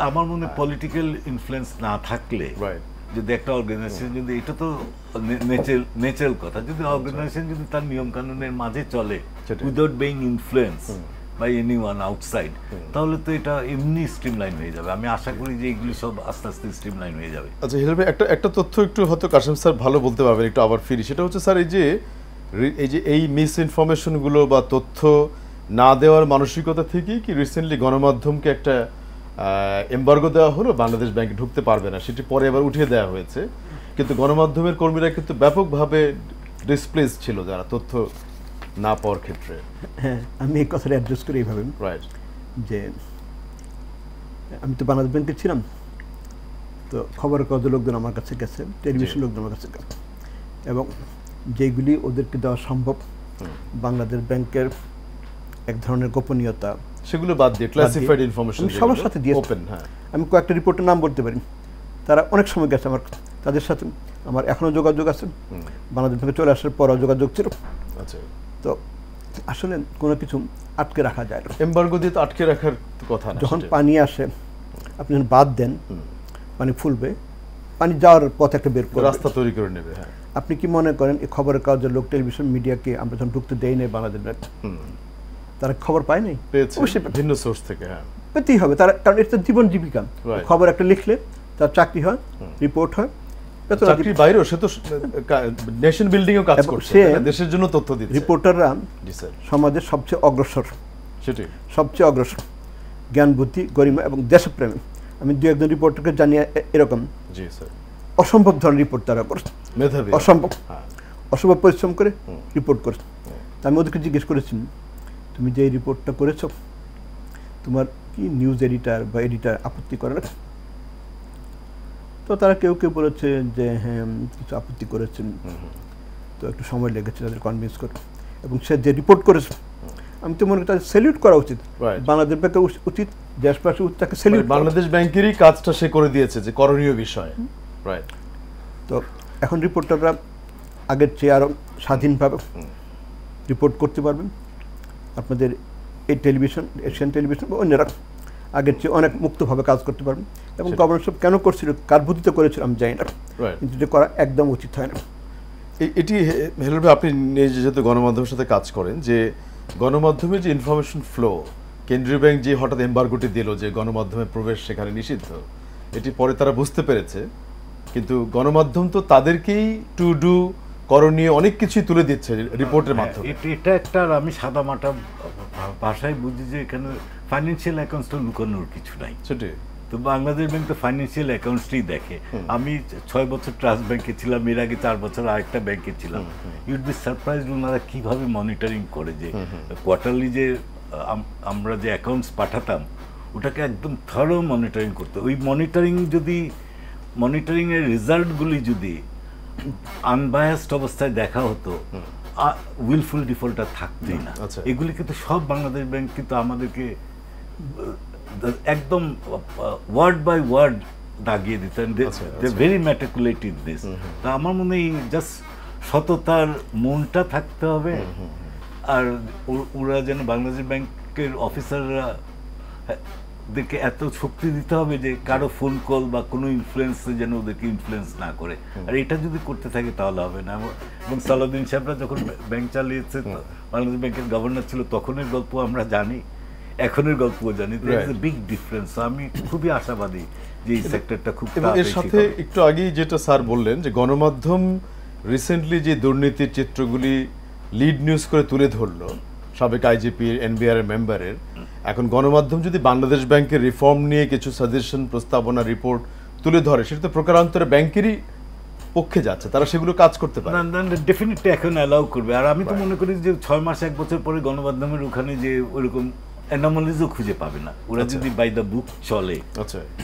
আমার মনে পলিটিক্যাল ইনফ্লুয়েন্স না থাকলে, যদি একটা অর্গানাইজেশন, যদি এটা তো ন্যাচারাল কথা, যদি অর্গানাইজেশন যদি তার নিয়ম কানুনের মাঝে চলে without being influence by anyone outside, তাহলে তো এটা এমনি স্ট্রিমলাইন হয়ে যাবে। আমি আশা করি যে এগুলি সব আস্তে আস্তে স্ট্রিমলাইন হয়ে যাবে। আচ্ছা হেলাল ভাই, একটা তথ্য একটু হয়তো কাসিম স্যার ভালো বলতে পারবেন, একটু আবার ফিরি। সেটা হচ্ছে স্যার, এই মিস ইনফরমেশনগুলো বা তথ্য না দেওয়ার মানসিকতা থেকেই কি রিসেন্টলি গণমাধ্যমকে একটা এমবার্গো দেওয়া হলো, বাংলাদেশ ব্যাংকে ঢুকতে পারবে না, সেটি পরে আবার উঠিয়ে দেওয়া হয়েছে, কিন্তু গণমাধ্যমের কর্মীরা কিন্তু ব্যাপকভাবে ডিসপ্লেস ছিল যারা তথ্য না পাওয়ার ক্ষেত্রে। হ্যাঁ, আমি এই কথাটা অ্যাড্রেস করি এইভাবে, যে আমি তো বাংলাদেশ ব্যাংকে ছিলাম, তো খবরের কাগজের লোকজন আমার কাছে গেছে, টেলিভিশন লোকজন আমার কাছে গেছে, এবং যেগুলি ওদেরকে দেওয়া সম্ভব বাংলাদেশ ব্যাংকের এক ধরনের গোপনীয়তা, সেগুলো বাদ দিয়ে ক্লাসিফাইড ইনফরমেশন সবার সাথে দিয়ে ওপেন। হ্যাঁ, আমি কয়েকটা রিপোর্টের নাম বলতে পারি, তারা অনেক সময় গেছে আমার, তাদের সাথে আমার এখনও যোগাযোগ আছে, বাংলাদেশ ব্যাংকে চলে আসার পরও যোগাযোগ ছিল। আচ্ছা, তো আসলে কোনো কিছু আটকে রাখা যায় না, এমবার্গো দিয়ে তো আটকে রাখার কথা না। যখন পানি আসে, আপনি যখন বাদ দেন, পানি ফুলবে, পানি যাওয়ার পথ একটা বের করে রাস্তা তৈরি করে নেবে। হ্যাঁ, আপনি কি মনে করেন এই খবরের কাগজের লোক, টেলিভিশন মিডিয়াকে আমরা যখন ঢুকতে দেই নাই বাংলাদেশ ব্যাংক, তারা খবর পায় নাই? অবশ্যই ভিন্ন সোর্স থেকে। হ্যাঁ, পেতেই হবে, তারা, কারণ এটা জীবন জীবিকা। খবর একটা লিখলে তার চাকরি হয়, রিপোর্ট হয়, চাকরির বাইরেও সে তো নেশন বিল্ডিং এও কাজ করছে, দেশের জন্য তথ্য দিচ্ছে। রিপোর্টাররা সমাজের সবচেয়ে অগ্রসর, সেটাই সবচেয়ে অগ্রসর, জ্ঞান বুদ্ধি গরিমা এবং দেশপ্রেমী। আমি দু একজন রিপোর্টারকে জানিয়ে এরকম অসম্ভব ধরনের রিপোর্ট তারা করছে, মেধাবী, অসম্ভব পরিশ্রম করে রিপোর্ট করছে। তা আমি ওদেরকে জিজ্ঞেস করেছি, তুমি যে রিপোর্টটা করেছো, তোমার কি নিউজ এডিটার বা এডিটার আপত্তি করে না? তো তারা কেউ কেউ বলেছে যে হ্যাঁ কিছু আপত্তি করেছেন, তো একটু সময় লেগেছে তাদের কনভিন্স করে, এবং সে যে রিপোর্ট করেছে আমি তো মনে করি তাদের স্যালিউট করা উচিত। বাংলাদেশ ব্যাংকের উচিত, দেশবাসী তাকে স্যালিউট। বাংলাদেশ ব্যাংকেরই কাজটা সে করে দিয়েছে, যে করণীয় বিষয়। রাইট। তো এখন রিপোর্টাররা আগের চেয়ে আরও স্বাধীনভাবে রিপোর্ট করতে পারবেন। আপনাদের এই টেলিভিশন, এশিয়ান টেলিভিশন বা অন্যরা আগের চেয়ে অনেক মুক্তভাবে কাজ করতে পারবেন। এবং গভর্নমেন্ট সব কেন করছিল, কার বুদ্ধিতে করেছিল আমি জানি না, কিন্তু এটা করা একদম উচিত হয় না। এটি হেলাল ভাই, আপনি নিজে যেহেতু গণমাধ্যমের সাথে কাজ করেন, যে গণমাধ্যমের যে ইনফরমেশন ফ্লো, কেন্দ্রীয় ব্যাংক যে হঠাৎ এমবার্গোটি দিল যে গণমাধ্যমের প্রবেশ সেখানে নিষিদ্ধ, এটি পরে তারা বুঝতে পেরেছে, কিন্তু গণমাধ্যম তো তাদেরকেই টু ডু করণীয় অনেক কিছুই তুলে দিচ্ছে রিপোর্টের মাধ্যমে। এটা একটা, আমি সাদা মাটা ভাষায় বুঝি যে এখানে ফাইন্যান্সিয়াল অ্যাকাউন্টসটা লুকানোর কিছু নাই। সেটাই তো, বাংলাদেশ ব্যাংক তো ফাইন্যান্সিয়াল অ্যাকাউন্টসটাই দেখে। আমি 6 বছর ট্রাস্ট ব্যাংকে ছিলাম, এর আগে 4 বছর আরেকটা ব্যাংকে ছিলাম। ইউড বি সারপ্রাইজড ওনারা কীভাবে মনিটরিং করে, যে কোয়ার্টারলি যে আমরা যে অ্যাকাউন্টস পাঠাতাম, ওটাকে একদম থরো মনিটরিং করতে। ওই মনিটরিংয়ের রেজাল্টগুলি যদি আনবায়াসড অবস্থায় দেখা হতো, উইলফুল ডিফল্টার থাকতেই না। এগুলি কিন্তু সব বাংলাদেশ ব্যাংক কিন্তু আমাদেরকে একদম ওয়ার্ড বাই ওয়ার্ড দাগিয়ে দিতেন, দে ভেরি ম্যাটিকুলেটেড দিস। তা আমার মনে হয় জাস্ট সততার মনটা থাকতে হবে, আর ওরা যেন বাংলাদেশ ব্যাংকের অফিসাররা ওদেরকে এত শক্তি দিতে হবে যে কারো ফোন কল বা কোনো ইনফ্লুয়েন্সে যেন ওদেরকে ইনফ্লুয়েন্স না করে। আর এটা যদি করতে থাকে তাহলে হবে না। এবং সালাউদ্দিন সাহেবরা যখন ব্যাংক চালিয়েছে, বাংলাদেশ ব্যাংকের গভর্নর ছিল, তখনের গল্প আমরা জানি, এখনের গল্পও জানি। Big difference. আমি খুবই আশাবাদী যে এই সেক্টরটা খুব। এর সাথে একটু আগেই যেটা স্যার বললেন যে গণমাধ্যম রিসেন্টলি যে দুর্নীতির চিত্রগুলি লিড নিউজ করে তুলে ধরলো সাবেক আইজিপি এনবিআর এর মেম্বারের, এখন গণমাধ্যম যদি বাংলাদেশ ব্যাংকের রিফর্ম নিয়ে কিছু সাজেশন, প্রস্তাবনা, রিপোর্ট তুলে ধরে, সেটা তো প্রকারান্তরে ব্যাংকেরই পক্ষে যাচ্ছে, তারা সেগুলো কাজ করতে পারে। ডেফিনেটলি এখন অ্যালাউ করবে। আর আমি তো মনে করি যে 6 মাস 1 বছর পরে গণমাধ্যমের ওখানে যে ওইরকম অ্যানোমালিজও খুঁজে পাবে না। ওরা যদি বাই দ্য বুক চলে,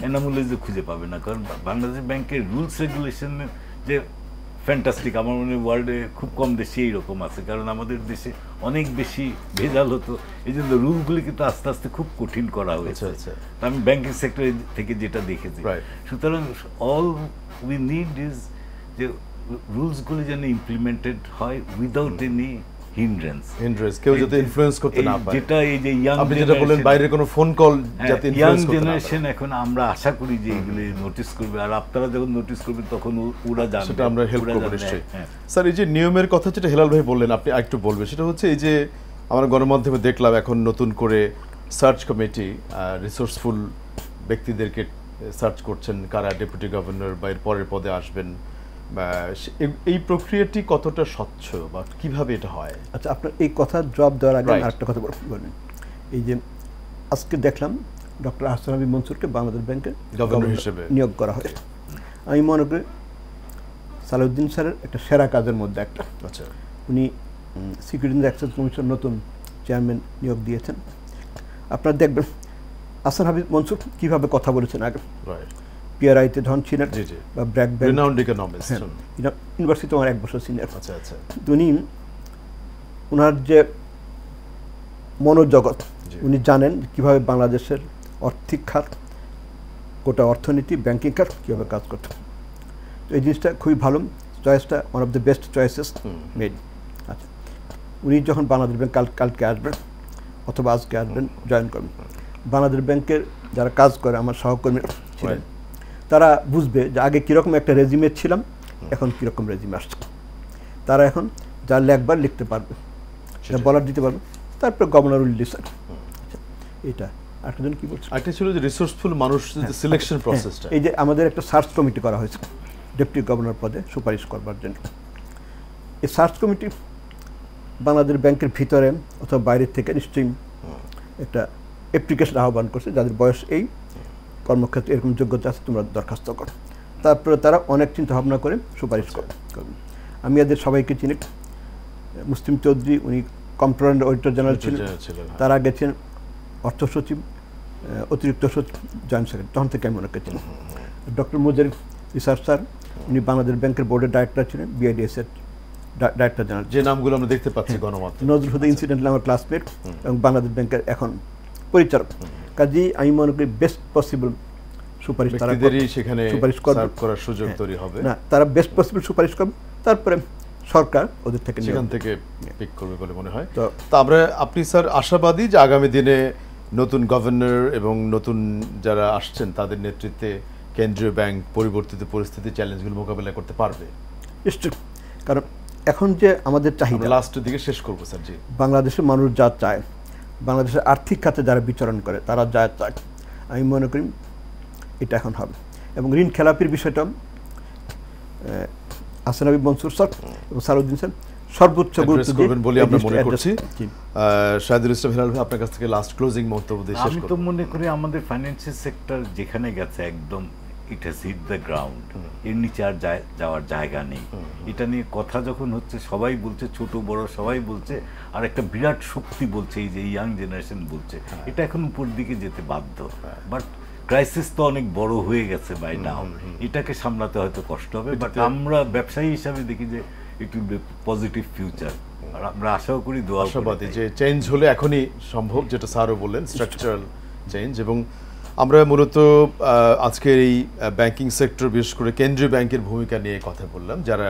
অ্যানোমালিজও খুঁজে পাবে না। কারণ বাংলাদেশ ব্যাংকের রুলস রেগুলেশনের যে ফ্যান্টাস্টিক, আমার মনে হয় ওয়ার্ল্ডে খুব কম দেশে এইরকম আছে। কারণ আমাদের দেশে অনেক বেশি ভেজাল হতো, এই জন্য রুলগুলি কিন্তু আস্তে আস্তে খুব কঠিন করা হয়েছে। আমি ব্যাংকিং সেক্টর থেকে যেটা দেখেছি। সুতরাং অল উই নিড ইজ যে রুলসগুলি যেন ইমপ্লিমেন্টেড হয় উইদাউট এনি হিন্ড্রেন্স, কেউ যাতে ইনফ্লুয়েন্স করতে না পারে। যেটা এই যে ইয়াং, আপনি যেটা বলেন বাইরে কোনো ফোন কল যাতে ইনফ্লুয়েন্স করতে না পারে। জেনারেশন এখন আমরা আশা করি যে এগুলি নোটিস করবে, আর আপনারা যখন নোটিস করবেন তখন ওরা জানবে, সেটা আমরা হেল্প করব নিশ্চয়ই। স্যার, এই যে নিয়মের কথা যেটা হেলাল ভাই বললেন, আপনি একটু বলবেন, সেটা হচ্ছে এই যে আমরা গণমাধ্যমে দেখলাম এখন নতুন করে সার্চ কমিটি রিসোর্সফুল ব্যক্তিদেরকে সার্চ করছেন, কারা ডেপুটি গভর্নর বা এর পরের পদে আসবেন। এই প্রক্রিয়াটি কতটা স্বচ্ছ বা কিভাবে এটা হয়? আচ্ছা, আপনার এই কথার জবাব দেওয়ার আগে আরেকটা কথা বলেন। এই যে আজকে দেখলাম ডক্টর আহসান হাবিব মনসুরকে বাংলাদেশ ব্যাংকের গভর্নর হিসেবে নিয়োগ করা হয়। আমি মনে করি সালাউদ্দিন স্যারের একটা সেরা কাজের মধ্যে একটা। আচ্ছা, উনি সিকিউরিটি অ্যান্ড এক্সচেঞ্জ কমিশন নতুন চেয়ারম্যান নিয়োগ দিয়েছেন। আপনারা দেখবেন আহসান হাবিব মনসুর কীভাবে কথা বলেছেন আগে, পিআরআইতে যখন ছিলেন বা ব্র্যাক ব্যাংক, ইউনিভার্সিটি আমার 1 বছর সিনিয়র। উনি ওনার যে মনোজগৎ, উনি জানেন কীভাবে বাংলাদেশের আর্থিক খাত, গোটা অর্থনীতি, ব্যাংকিং খাত কীভাবে কাজ করতে। তো এই জিনিসটা খুবই ভালো, চয়েসটা one of the best choices made. আচ্ছা, উনি যখন বাংলাদেশ ব্যাংক কালকে আসবেন অথবা আজকে আসবেন, জয়েন করবেন, বাংলাদেশ ব্যাংকের যারা কাজ করে আমার সহকর্মী ছিলেন, তারা বুঝবে যে আগে কীরকম একটা রেজিমে ছিলাম, এখন কীরকম রেজিমে আসছে। তারা এখন যা লেখবার লিখতে পারবে, যা বলার দিতে পারবে। তারপরে গভর্নর উইল ডিসাইড। এটা আরেকজন কি বলছে, একটা ছিল যে রিসোর্সফুল মানুষ সিলেকশন প্রসেসটা। এই যে আমাদের একটা সার্চ কমিটি করা হয়েছে ডেপুটি গভর্নর পদে সুপারিশ করবার জন্য। এই সার্চ কমিটি বাংলাদেশ ব্যাংকের ভিতরে অথবা বাইরের থেকে নিশ্চয়ই একটা অ্যাপ্লিকেশন আহ্বান করছে, যাদের বয়স এই, কর্মক্ষেত্রে এরকম যোগ্যতা আছে, তোমরা দরখাস্ত করো। তারপরে তারা অনেক চিন্তা ভাবনা করে সুপারিশ করবেন। আমি এদের সবাইকে চিনি। মুসলিম চৌধুরী, উনি কম্পট্রোলার অ্যান্ড অডিটর জেনারেল ছিলেন। তারা গেছেন অর্থ সচিব, অতিরিক্ত সচিব, জয়েন্ট সেক্রেটারি, তখন থেকে আমি ওনাকে চিনি। ডক্টর মুজারিফ রিসার্চ স্যার, উনি বাংলাদেশ ব্যাংকের বোর্ডের ডাইরেক্টর ছিলেন, বিআইডিএস-এর ডাইরেক্টর জেনারেল। যে নামগুলো আমরা দেখতে পাচ্ছি গণমাধ্যমে, নজরুল হুদা ইনসিডেন্টালি আমার ক্লাসমেট এবং বাংলাদেশ ব্যাংকের এখন পরিচালক। কাজেই আমি মনে করি বেস্ট পসিবল সুপারিশ তারা সেখানে সুপারিশ করার সুযোগ তৈরি হবে। না, তারা বেস্ট পসিবল সুপারিশ করবে, তারপরে সরকার ওদের থেকে সেখান থেকে পিক করবে বলে মনে হয়। তো আমরা, আপনি স্যার আশাবাদী যে আগামী দিনে নতুন গভর্নর এবং নতুন যারা আসছেন তাদের নেতৃত্বে কেন্দ্রীয় ব্যাংক পরিবর্তিত পরিস্থিতি, চ্যালেঞ্জগুলো মোকাবিলা করতে পারবে? নিশ্চয়ই, কারণ এখন যে আমাদের চাহিদা, লাস্টের দিকে শেষ করবো স্যার। জি, বাংলাদেশের মানুষ যা চায়, বাংলাদেশের আর্থিক খাতে যারা বিচরণ করে তারা যা চায়, আমি মনে করি এটা এখন হবে। এবং ঋণ খেলাপির বিষয়টা আহসান হাবিব মনসুর স্যার এবং সালাউদ্দিন স্যার সর্বোচ্চ গুরুত্ব দিবেন বলে আমরা মনে করছি। শাহিদুল ইসলাম হেলাল ভাই, আপনার কাছ থেকে লাস্ট ক্লোজিং মন্তব্য দিয়ে শেষ করব। আমি তো মনে করি আমাদের ফাইন্যান্সিয়াল সেক্টর যেখানে গেছে একদম it has hit the ground, এর নিচে আর যাওয়ার জায়গা নেই। এটা নিয়ে কথা যখন হচ্ছে, সবাই বলছে, ছোট বড় সবাই বলছে, আর একটা বিরাট শক্তি বলছে, এই যে ইয়াং জেনারেশন বলছে এটা এখন উপর দিকে যেতে বাধ্য। বাট ক্রাইসিস তো অনেক বড় হয়ে গেছে বাই নাও, এটাকে সামলাতে হয়তো কষ্ট হবে, বাট আমরা ব্যবসায়ী হিসাবে দেখি যে it will be positive future. আর আমরা আশাও করি, দোয়া আশাবাদী যে চেঞ্জ হলে এখনই সম্ভব, যেটা স্যারও বললেন, স্ট্রাকচারাল চেঞ্জ। এবং আমরা মূলত আজকের এই ব্যাংকিং সেক্টর, বিশেষ করে কেন্দ্রীয় ব্যাংকের ভূমিকা নিয়ে কথা বললাম, যারা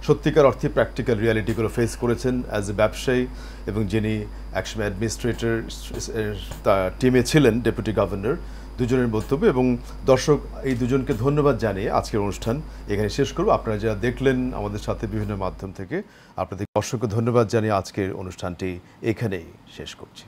সত্যিকার অর্থে প্র্যাকটিক্যাল রিয়ালিটিগুলো ফেস করেছেন অ্যাজ এ ব্যবসায়ী, এবং যিনি একসময় অ্যাডমিনিস্ট্রেটর টিমে ছিলেন, ডেপুটি গভর্নর, দুজনের বক্তব্য। এবং দর্শক, এই দুজনকে ধন্যবাদ জানিয়ে আজকের অনুষ্ঠান এখানে শেষ করব। আপনারা যারা দেখলেন আমাদের সাথে বিভিন্ন মাধ্যম থেকে, আপনাদের অসংখ্য ধন্যবাদ জানিয়ে আজকের অনুষ্ঠানটি এখানেই শেষ করছি।